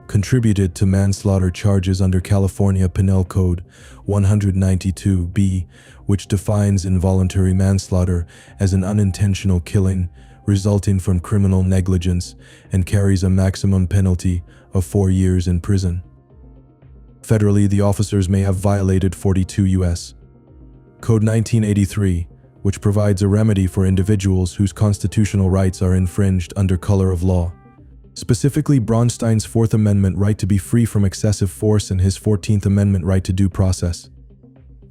contributed to manslaughter charges under California Penal Code 192B, which defines involuntary manslaughter as an unintentional killing resulting from criminal negligence and carries a maximum penalty of 4 years in prison. Federally, the officers may have violated 42 U.S. Code 1983, which provides a remedy for individuals whose constitutional rights are infringed under color of law. Specifically, Bronstein's Fourth Amendment right to be free from excessive force and his 14th Amendment right to due process.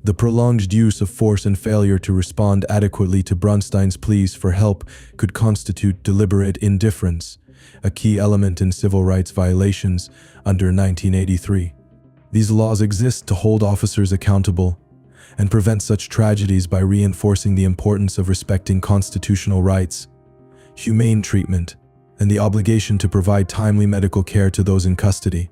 The prolonged use of force and failure to respond adequately to Bronstein's pleas for help could constitute deliberate indifference, a key element in civil rights violations under 1983. These laws exist to hold officers accountable and prevent such tragedies by reinforcing the importance of respecting constitutional rights, humane treatment, and the obligation to provide timely medical care to those in custody.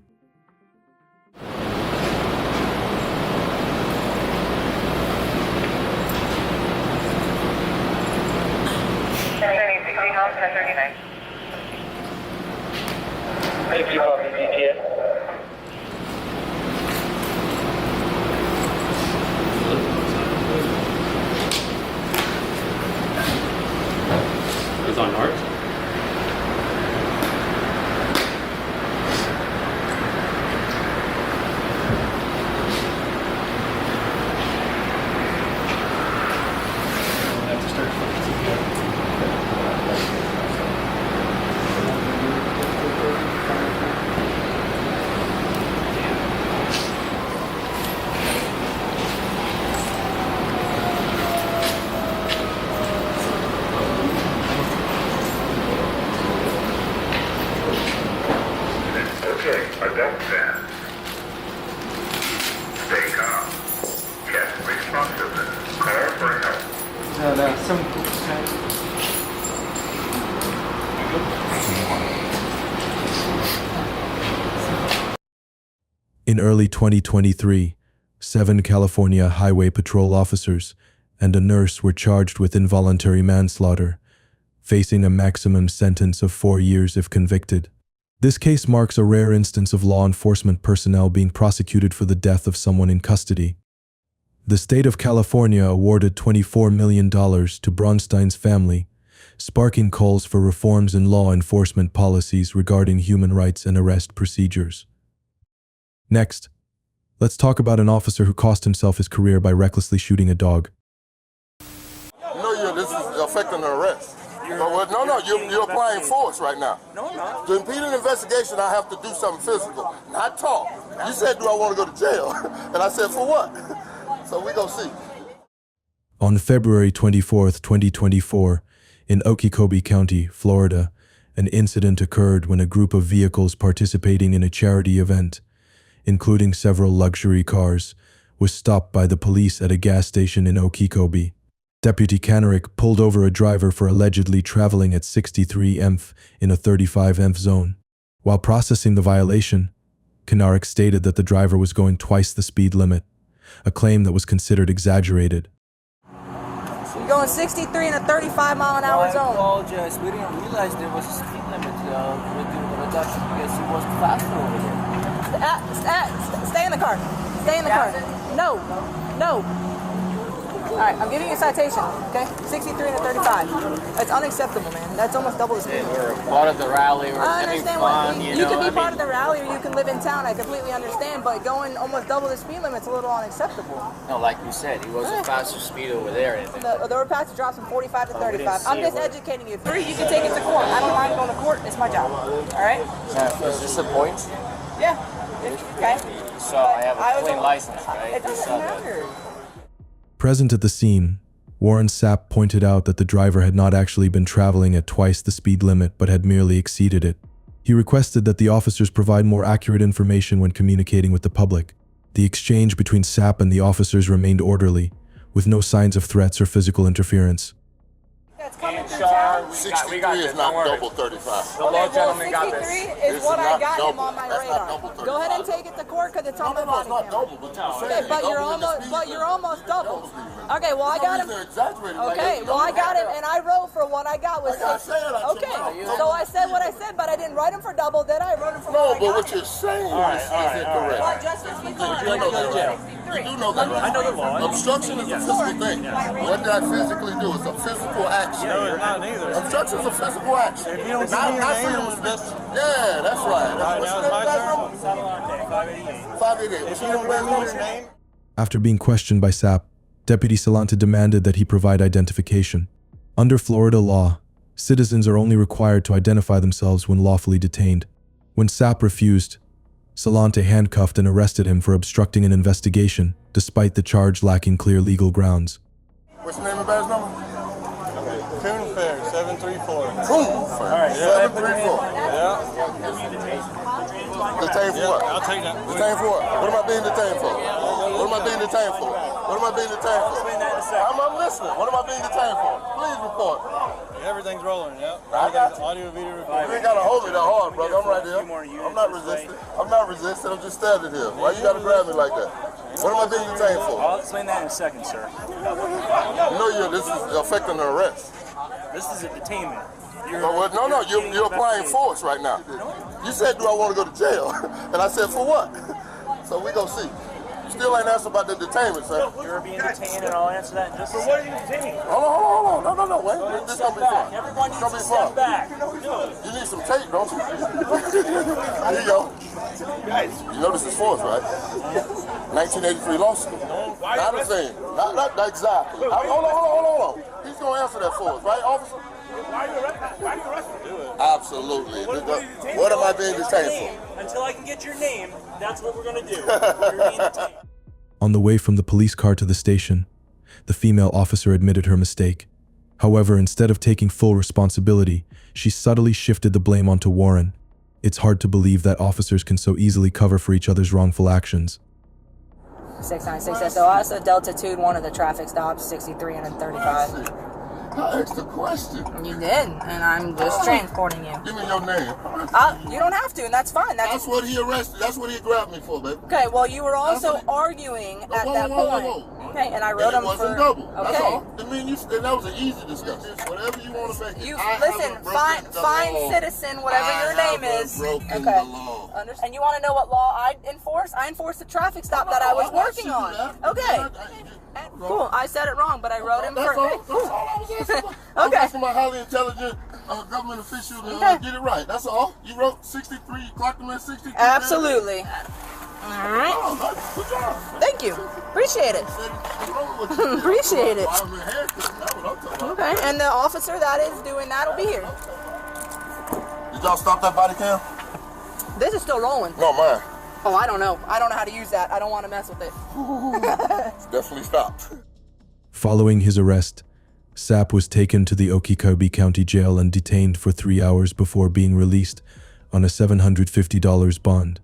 In early 2023, 7 California Highway Patrol officers and a nurse were charged with involuntary manslaughter, facing a maximum sentence of 4 years if convicted. This case marks a rare instance of law enforcement personnel being prosecuted for the death of someone in custody. The state of California awarded $24 million to Bronstein's family, sparking calls for reforms in law enforcement policies regarding human rights and arrest procedures. Next, let's talk about an officer who cost himself his career by recklessly shooting a dog. This is affecting an arrest. You're applying force right now. No, I'm not. To impede an investigation, I have to do something physical, not talk. You said, do I want to go to jail? And I said, for what? So we're going to see. On February 24, 2024, in Okeechobee County, Florida, an incident occurred when a group of vehicles participating in a charity event, including several luxury cars, was stopped by the police at a gas station in Okeechobee. Deputy Kanarick pulled over a driver for allegedly traveling at 63 mph in a 35 mph zone. While processing the violation, Kanarick stated that the driver was going twice the speed limit, a claim that was considered exaggerated. You're going 63 in a 35-mile-an-hour zone. I apologize. We didn't realize there was a speed limit with the reduction because he was faster over there. Stay in the car. Stay in the car. No. All right, I'm giving you a citation, okay? 63 and a 35. That's unacceptable, man. That's almost double the speed. We're part of the rally. We're I having understand fun, you can be part of the rally or you can live in town. I completely understand, but going almost double the speed limit's a little unacceptable. No, like you said, he was a faster speed over there. The road passage drops from 45 to 35. I'm just educating you. 3, you can take it to court. I don't mind going to court. It's my job. All right? Is this a point? Yeah. Okay. So I have a clean license, right? It doesn't matter. Present at the scene, Warren Sapp pointed out that the driver had not actually been traveling at twice the speed limit but had merely exceeded it. He requested that the officers provide more accurate information when communicating with the public. The exchange between Sapp and the officers remained orderly, with no signs of threats or physical interference. That's coming through town. 63 is not double 35. The law gentleman got this. 63 is what I got him on my radar. Go ahead and take it to court because it's on my body camera. Okay, but you're almost double. Okay, well I got him. Okay, well I got him, and I wrote for what I got was 6. Okay, so I said what I said, but I didn't write him for double, did I? I wrote him for what I got. No, but what you're saying is incorrect. Well, just as you thought. You do know that, right? I know the law. Obstruction is a physical thing. What did I physically do? It's a physical action. No, it's not either. Obstruction is a physical action. If you don't see your name, yeah, that's right. Now it's my turn. 588. 588. If you don't know your name. After being questioned by Sapp, Deputy Salanta demanded that he provide identification. Under Florida law, citizens are only required to identify themselves when lawfully detained. When Sapp refused, Salanta handcuffed and arrested him for obstructing an investigation, despite the charge lacking clear legal grounds. What's the name of the badge number? Coon Fair, 734. Coon Fair, All right, 734. Yeah. Detained for what? I'll take that. Detained for what? What am I being detained for? What am I being detained for? What am I being detained for? I'm listening. What am I being detained for? Please report. Everything's rolling, yeah. I got you. Audio, video, recording. You ain't got to hold me that hard, brother. I'm right here. I'm not resisting. I'm not resisting. I'm just standing here. Why you got to grab me like that? What am I being detained for? I'll explain that in a second, sir. This is affecting an arrest. This is a detainment. You're applying force right now. You said, do I want to go to jail? And I said, for what? So we gonna see. You still ain't answered about the detainment, sir. You're being detained, and I'll answer that in just a second. What are you detaining? Hold on. No, wait. This is gonna be fun. Everyone needs to step back. You need some tape, don't you? Here you go. Guys. You know this is force, right? 1983 law school. Not a thing. Not exactly. Hold on. He's gonna answer that for us, right, officer? Why are you arresting me? Absolutely. What am I being detained for? Until I can get your name, that's what we're going to do. You're being detained. On the way from the police car to the station, the female officer admitted her mistake. However, instead of taking full responsibility, she subtly shifted the blame onto Warren. It's hard to believe that officers can so easily cover for each other's wrongful actions. 696 SOS, Delta 2, one of the traffic stops, 63 and a 35. I asked a question. You did, and I'm just transporting you. Give me your name. You don't have to, and that's fine. That's what he arrested. That's what he grabbed me for, baby. Okay, well, you were also arguing at that point. Okay, and I wrote him for... It wasn't double. Okay. That's all. I mean, that was an easy discussion. Whatever you want to make it. Listen, fine citizen, whatever your name is. Okay. And you want to know what law I enforce? I enforce the traffic stop that I was working on. Okay. Cool. I said it wrong, but I wrote him for... That's all I was asking. I was asking my highly intelligent government official to get it right. That's all. You wrote 63, clocked him at 63. Absolutely. All right. Good job. Thank you. Appreciate it. Appreciate it. Okay, and the officer that is doing that will be here. Did y'all stop that body cam? This is still rolling. No, mine. Oh, I don't know. I don't know how to use that. I don't want to mess with it. It's definitely stopped. Following his arrest, Sapp was taken to the Okeechobee County Jail and detained for 3 hours before being released on a $750 bond.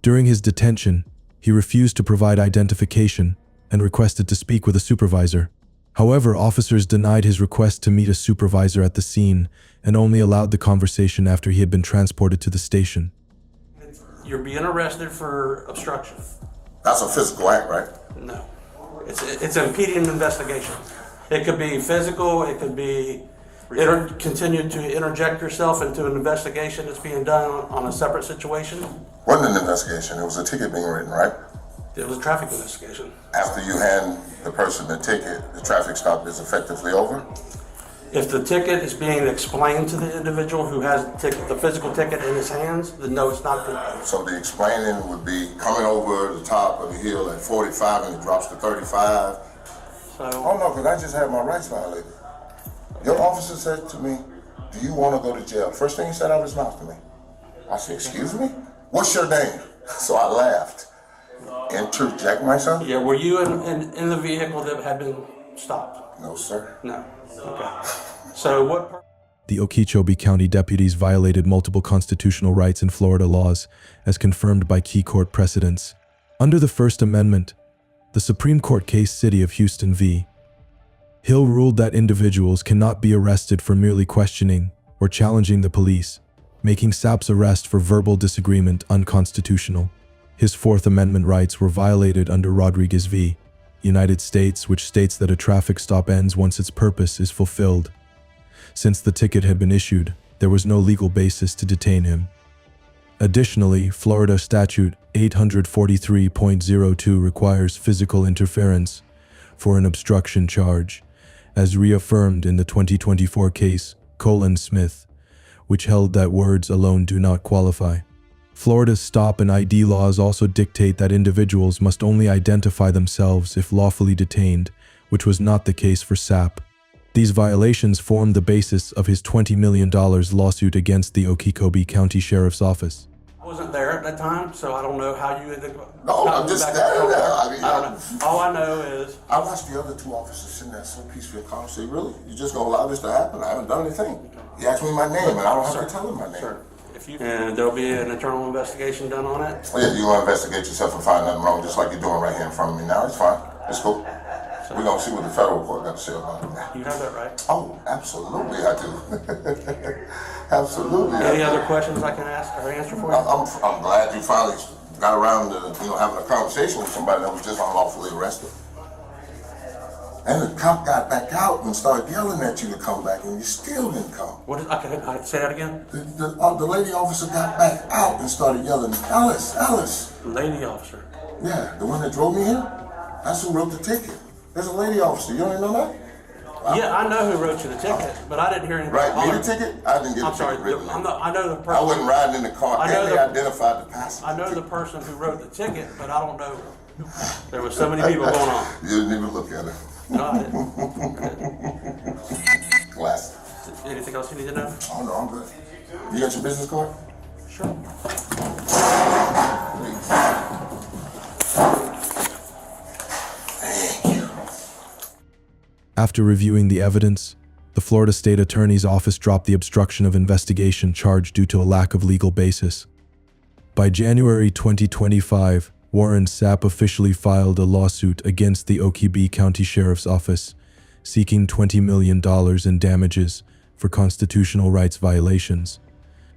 During his detention, he refused to provide identification and requested to speak with a supervisor. However, officers denied his request to meet a supervisor at the scene and only allowed the conversation after he had been transported to the station. You're being arrested for obstruction. That's a physical act, right? No. It's an impeding investigation. It could be physical, it could be continue to interject yourself into an investigation that's being done on a separate situation. Wasn't an investigation, it was a ticket being written, right? It was a traffic investigation. After you hand the person the ticket, the traffic stop is effectively over? If the ticket is being explained to the individual who has the physical ticket in his hands, then no, it's not. So the explaining would be coming over the top of the hill at 45 and it drops to 35. Oh no, because I just had my rights violated. Your officer said to me, do you want to go to jail? First thing he said out of his mouth to me. I said, excuse me? What's your name? So I laughed. Interject myself? Yeah, were you in the vehicle that had been stopped? No, sir. No. Okay. So what... The Okeechobee County deputies violated multiple constitutional rights and Florida laws, as confirmed by key court precedents. Under the First Amendment, the Supreme Court case City of Houston v. Hill ruled that individuals cannot be arrested for merely questioning or challenging the police, making Sapp's arrest for verbal disagreement unconstitutional. His Fourth Amendment rights were violated under Rodriguez v. United States, which states that a traffic stop ends once its purpose is fulfilled. Since the ticket had been issued, there was no legal basis to detain him. Additionally, Florida Statute 843.02 requires physical interference for an obstruction charge, as reaffirmed in the 2024 case Colon-Smith, which held that words alone do not qualify. Florida's stop and ID laws also dictate that individuals must only identify themselves if lawfully detained, which was not the case for Sapp. These violations formed the basis of his $20 million lawsuit against the Okeechobee County Sheriff's Office. I wasn't there at that time, so I don't know how you... No, I'm just standing there. I mean, I don't know. All I know is... I watched the other two officers sitting there so peacefully calm and say, really? You just gonna allow this to happen? I haven't done anything. He asked me my name and I don't have to tell him my name. Sir. And there'll be an internal investigation done on it? Oh, yeah, you want to investigate yourself and find nothing wrong, just like you're doing right here in front of me now. It's fine. It's cool. We're going to see what the federal court got to say about it. You have that right? Oh, absolutely I do. Absolutely. Any other questions I can ask or answer for you? I'm glad you finally got around to having a conversation with somebody that was just unlawfully arrested. And the cop got back out and started yelling at you to come back, and you still didn't come. What did I say that again? The lady officer got back out and started yelling, Alice, Alice. The lady officer? Yeah, the one that drove me here. That's who wrote the ticket. There's a lady officer. You don't even know that? Yeah, I know who wrote you the ticket, but I didn't hear anything. Right, me the ticket? I didn't get the ticket written. I know the person. I wasn't riding in the car, and they identified the passenger. I know the person who wrote the ticket, but I don't know. There were so many people going on. You didn't even look at it. No, I didn't. Classic. Anything else you need to know? Oh, no, I'm good. You got your business card? Sure. After reviewing the evidence, the Florida State Attorney's Office dropped the obstruction of investigation charge due to a lack of legal basis. By January 2025, Warren Sapp officially filed a lawsuit against the Okeechobee County Sheriff's Office, seeking $20 million in damages for constitutional rights violations.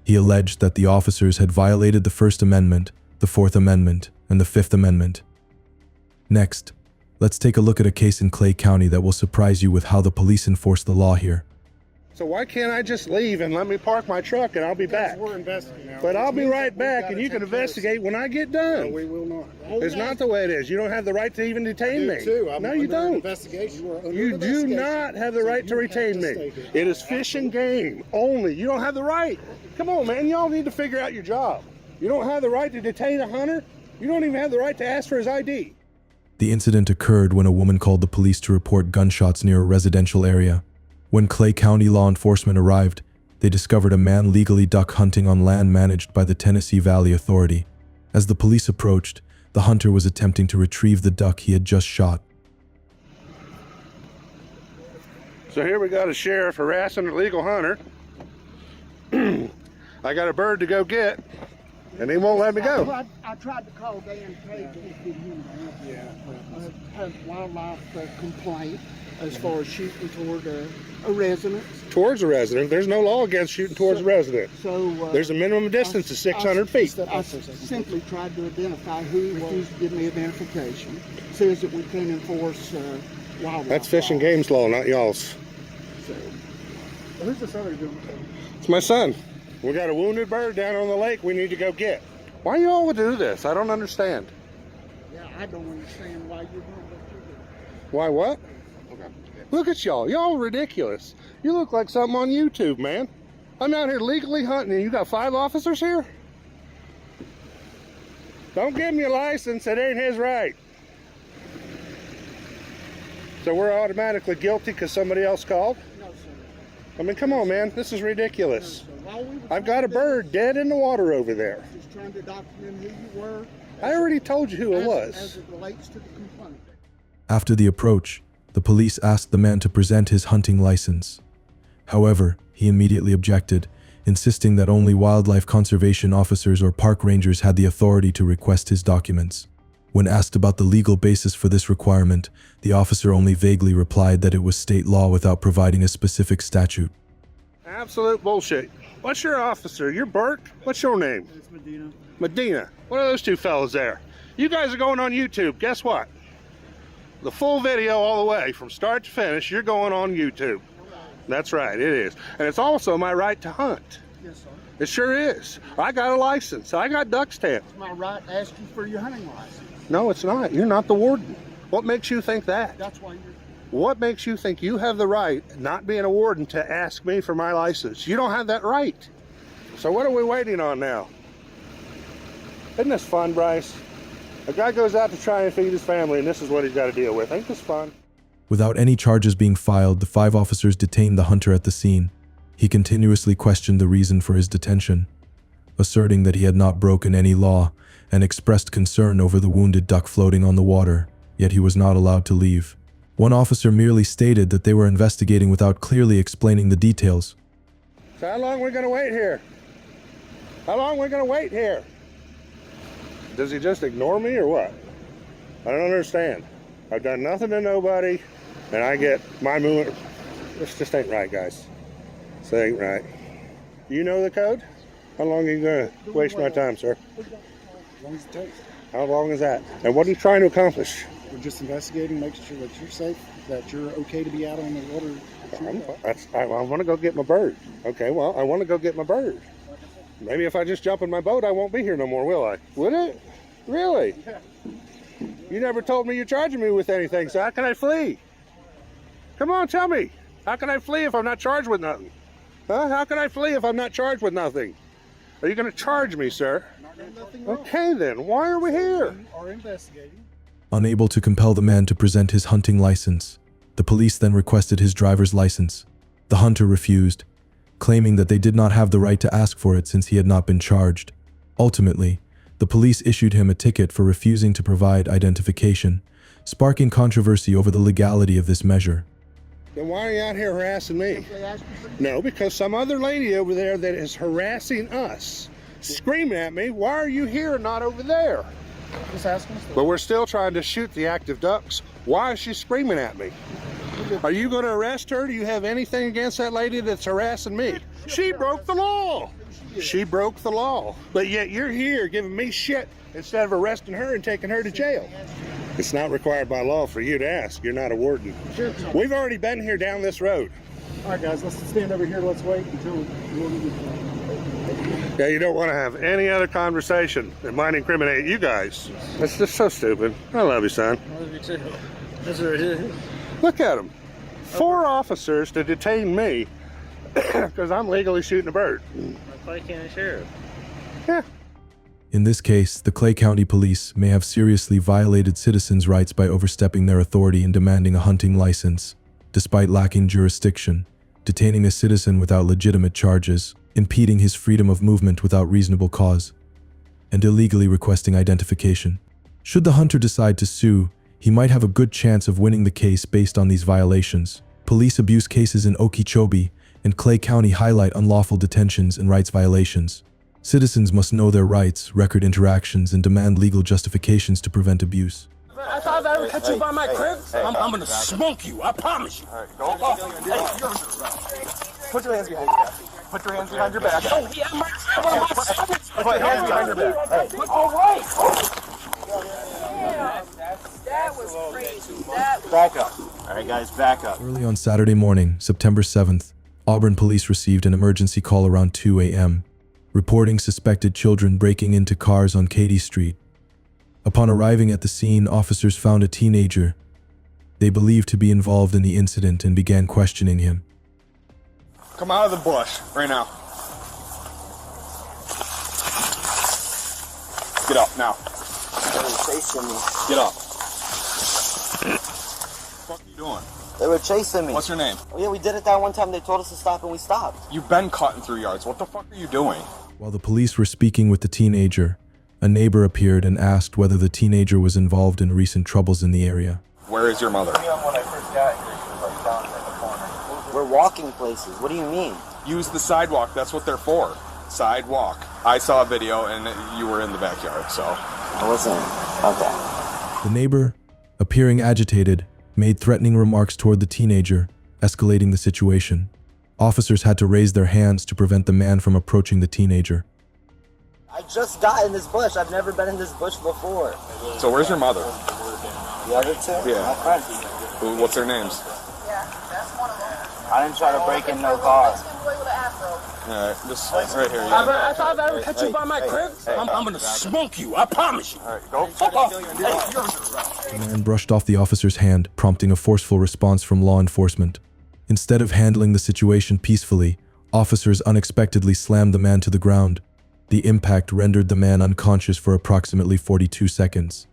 He alleged that the officers had violated the First Amendment, the Fourth Amendment, and the Fifth Amendment. Next, let's take a look at a case in Clay County that will surprise you with how the police enforce the law here. So why can't I just leave and let me park my truck and I'll be back? We're investigating now. But I'll be right back and you can investigate when I get done. No, we will not. It's not the way it is. You don't have the right to even detain me. No, you don't. You do not have the right to retain me. It is fish and game only. You don't have the right. Come on, man. Y'all need to figure out your job. You don't have the right to detain a hunter. You don't even have the right to ask for his ID. The incident occurred when a woman called the police to report gunshots near a residential area. When Clay County law enforcement arrived, they discovered a man legally duck hunting on land managed by the Tennessee Valley Authority. As the police approached, the hunter was attempting to retrieve the duck he had just shot. So here we got a sheriff harassing an illegal hunter. I got a bird to go get, and he won't let me go. I tried to call Dan Page a wildlife complaint as far as shooting toward a residence. Towards a resident. There's no law against shooting towards a resident. So there's a minimum distance of 600 feet. I simply tried to identify who refused to give me identification. Says that we can't enforce wildlife. That's Fish and Game's law, not y'all's. So, who's this other doing? It's my son. We got a wounded bird down on the lake we need to go get. Why y'all would do this? I don't understand. Yeah, I don't understand why you're doing what you're doing. Why what? Look at y'all. Y'all ridiculous. You look like something on YouTube, man. I'm out here legally hunting and you got 5 officers here? Don't give me a license. It ain't his right. So we're automatically guilty because somebody else called? No, sir. I mean, come on, man. This is ridiculous. No, sir. I've got a bird dead in the water over there. Just trying to document who you were. I already told you who it was. As it relates to the complaint. After the approach, the police asked the man to present his hunting license. However, he immediately objected, insisting that only wildlife conservation officers or park rangers had the authority to request his documents. When asked about the legal basis for this requirement, the officer only vaguely replied that it was state law without providing a specific statute. Absolute bullshit. What's your officer? You're Bert? What's your name? It's Medina. Medina. What are those two fellas there? You guys are going on YouTube. Guess what? The full video all the way from start to finish, you're going on YouTube. That's right, it is. And it's also my right to hunt. Yes, sir. It sure is. I got a license. I got duck stamp. It's my right to ask you for your hunting license. No, it's not. You're not the warden. What makes you think that? That's why you're... What makes you think you have the right, not being a warden, to ask me for my license? You don't have that right. So what are we waiting on now? Isn't this fun, Bryce? A guy goes out to try and feed his family, and this is what he's got to deal with. Ain't this fun? Without any charges being filed, the 5 officers detained the hunter at the scene. He continuously questioned the reason for his detention, asserting that he had not broken any law, and expressed concern over the wounded duck floating on the water, yet he was not allowed to leave. One officer merely stated that they were investigating without clearly explaining the details. So how long are we going to wait here? How long are we going to wait here? Does he just ignore me or what? I don't understand. I've done nothing to nobody, and I get my movement. This just ain't right, guys. This ain't right. You know the code? How long are you going to waste my time, sir? As long as it takes. How long is that? And what are you trying to accomplish? We're just investigating, making sure that you're safe, that you're okay to be out on the water. I want to go get my bird. Okay, well, I want to go get my bird. Maybe if I just jump in my boat, I won't be here no more, will I? Would it? Really? You never told me you're charging me with anything, so how can I flee? Come on, tell me. How can I flee if I'm not charged with nothing? Huh? How can I flee if I'm not charged with nothing? Are you going to charge me, sir? Okay, then. Why are we here? Are investigating. Unable to compel the man to present his hunting license, the police then requested his driver's license. The hunter refused, claiming that they did not have the right to ask for it since he had not been charged. Ultimately, the police issued him a ticket for refusing to provide identification, sparking controversy over the legality of this measure. Then why are you out here harassing me? No, because some other lady over there that is harassing us, screaming at me, why are you here and not over there? Just asking. But we're still trying to shoot the active ducks. Why is she screaming at me? Are you going to arrest her? Do you have anything against that lady that's harassing me? She broke the law. She broke the law. But yet you're here giving me shit instead of arresting her and taking her to jail. It's not required by law for you to ask. You're not a warden. Sure. We've already been here down this road. All right, guys, let's stand over here. Let's wait until Yeah, you don't want to have any other conversation that might incriminate you guys. That's just so stupid. I love you, son. I love you too. That's right here. Look at them. 4 officers to detain me because I'm legally shooting a bird. Clay County Sheriff. Yeah. In this case, the Clay County Police may have seriously violated citizens' rights by overstepping their authority and demanding a hunting license, despite lacking jurisdiction, detaining a citizen without legitimate charges, impeding his freedom of movement without reasonable cause, and illegally requesting identification. Should the hunter decide to sue, he might have a good chance of winning the case based on these violations. Police abuse cases in Okeechobee and Clay County highlight unlawful detentions and rights violations. Citizens must know their rights, record interactions, and demand legal justifications to prevent abuse. I thought if I ever catch you by my crib, I'm gonna smoke you, I promise you. Put your hands behind your back. Put your hands behind your back. Oh, yeah, Put your hands behind your back. All right. That was crazy. Back up. All right, guys, back up. Early on Saturday morning, September 7th, Auburn police received an emergency call around 2 a.m., reporting suspected children breaking into cars on Katy Street. Upon arriving at the scene, officers found a teenager they believed to be involved in the incident and began questioning him. Come out of the bush right now. Get up now. They were chasing me. Get up. What are you doing? They were chasing me. What's your name? Oh, yeah, we did it that one time. They told us to stop and we stopped. You've been cutting through yards. What the fuck are you doing? While the police were speaking with the teenager, a neighbor appeared and asked whether the teenager was involved in recent troubles in the area. Where is your mother? We're walking places. What do you mean? Use the sidewalk. That's what they're for. Sidewalk. I saw a video and you were in the backyard, so. I wasn't. Okay. The neighbor, appearing agitated, made threatening remarks toward the teenager, escalating the situation. Officers had to raise their hands to prevent the man from approaching the teenager. I just got in this bush. I've never been in this bush before. So where's your mother? The other two? Yeah. My friends. What's their names? I didn't try to break in no car. Alright, just right here. I thought if I ever catch you by my crib, I'm gonna smoke you, I promise you. Alright, go. Fuck off. The man brushed off the officer's hand, prompting a forceful response from law enforcement. Instead of handling the situation peacefully, officers unexpectedly slammed the man to the ground. The impact rendered the man unconscious for approximately 42 seconds.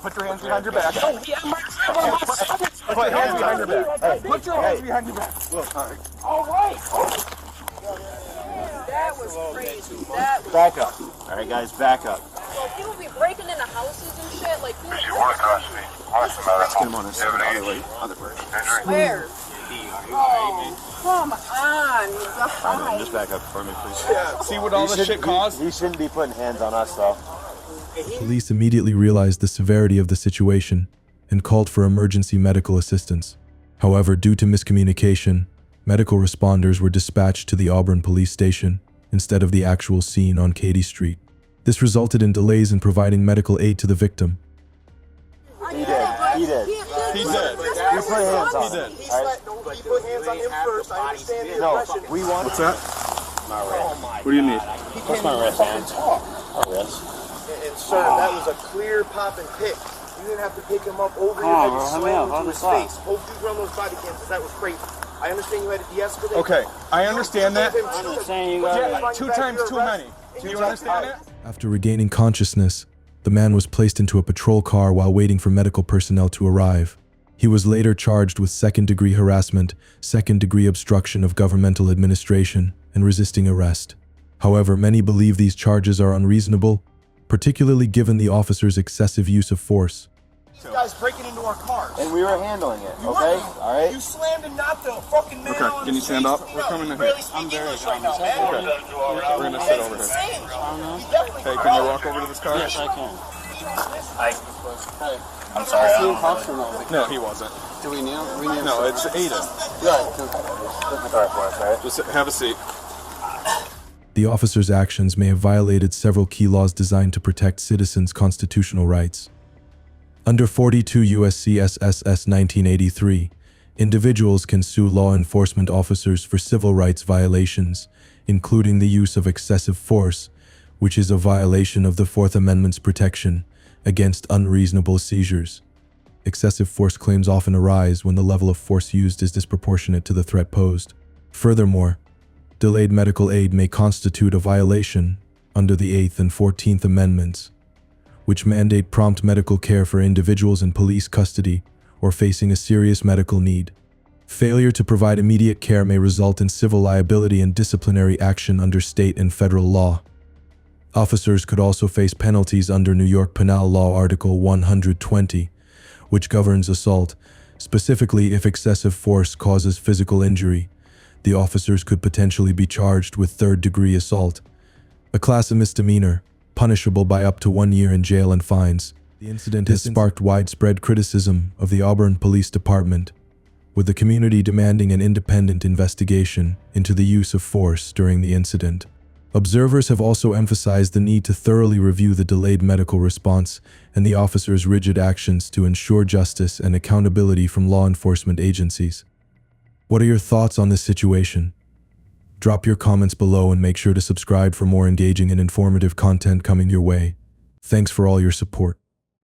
Put your hands behind your back. Oh, yeah, Put your hands behind your back. Put your hands behind your back. All right. That was crazy. Back up. All right, guys, back up. People be breaking into houses and shit like this. Let's get him on his other version. Where? Oh, come on, you guys. Just back up for me, please. Yeah. See what all this shit caused? He shouldn't be putting hands on us, though. Police immediately realized the severity of the situation and called for emergency medical assistance. However, due to miscommunication, medical responders were dispatched to the Auburn police station instead of the actual scene on Katy Street. This resulted in delays in providing medical aid to the victim. He did. He did. You put hands on him. You put hands on him first. I understand the No, aggression. we want. What's that? What do you need? What's my arrest, man? Arrest. And sir, that was a clear pop and pick. You didn't have to pick him up over your head and slam him to his face. Hopefully you run those body cams. That was crazy. I understand you had to de-escalate. Okay, I understand that. I'm saying you got 2 times too many. Do you understand that? After regaining consciousness, the man was placed into a patrol car while waiting for medical personnel to arrive. He was later charged with second-degree harassment, second-degree obstruction of governmental administration, and resisting arrest. However, many believe these charges are unreasonable, particularly given the officer's excessive use of force. These guys breaking into our cars. And we were handling it, okay? All right? You slammed and knocked the fucking man on Can you stand up? We're coming in here. I'm English right now, man. Okay. We're gonna sit over here. Insane. Hey, can you walk over to this car? Yes, I can. I'm sorry. I don't No, he wasn't. Do we kneel? No, it's Aiden. Just have a seat. The officer's actions may have violated several key laws designed to protect citizens' constitutional rights. Under 42 U.S.C. SSS 1983, individuals can sue law enforcement officers for civil rights violations, including the use of excessive force, which is a violation of the Fourth Amendment's protection against unreasonable seizures. Excessive force claims often arise when the level of force used is disproportionate to the threat posed. Furthermore, delayed medical aid may constitute a violation under the 8th and 14th Amendments, which mandate prompt medical care for individuals in police custody or facing a serious medical need. Failure to provide immediate care may result in civil liability and disciplinary action under state and federal law. Officers could also face penalties under New York Penal Law Article 120, which governs assault. Specifically, if excessive force causes physical injury, the officers could potentially be charged with third-degree assault, a class of misdemeanor, punishable by up to 1 year in jail and fines. The incident has sparked widespread criticism of the Auburn Police Department, with the community demanding an independent investigation into the use of force during the incident. Observers have also emphasized the need to thoroughly review the delayed medical response and the officers' rigid actions to ensure justice and accountability from law enforcement agencies. What are your thoughts on this situation? Drop your comments below and make sure to subscribe for more engaging and informative content coming your way. Thanks for all your support.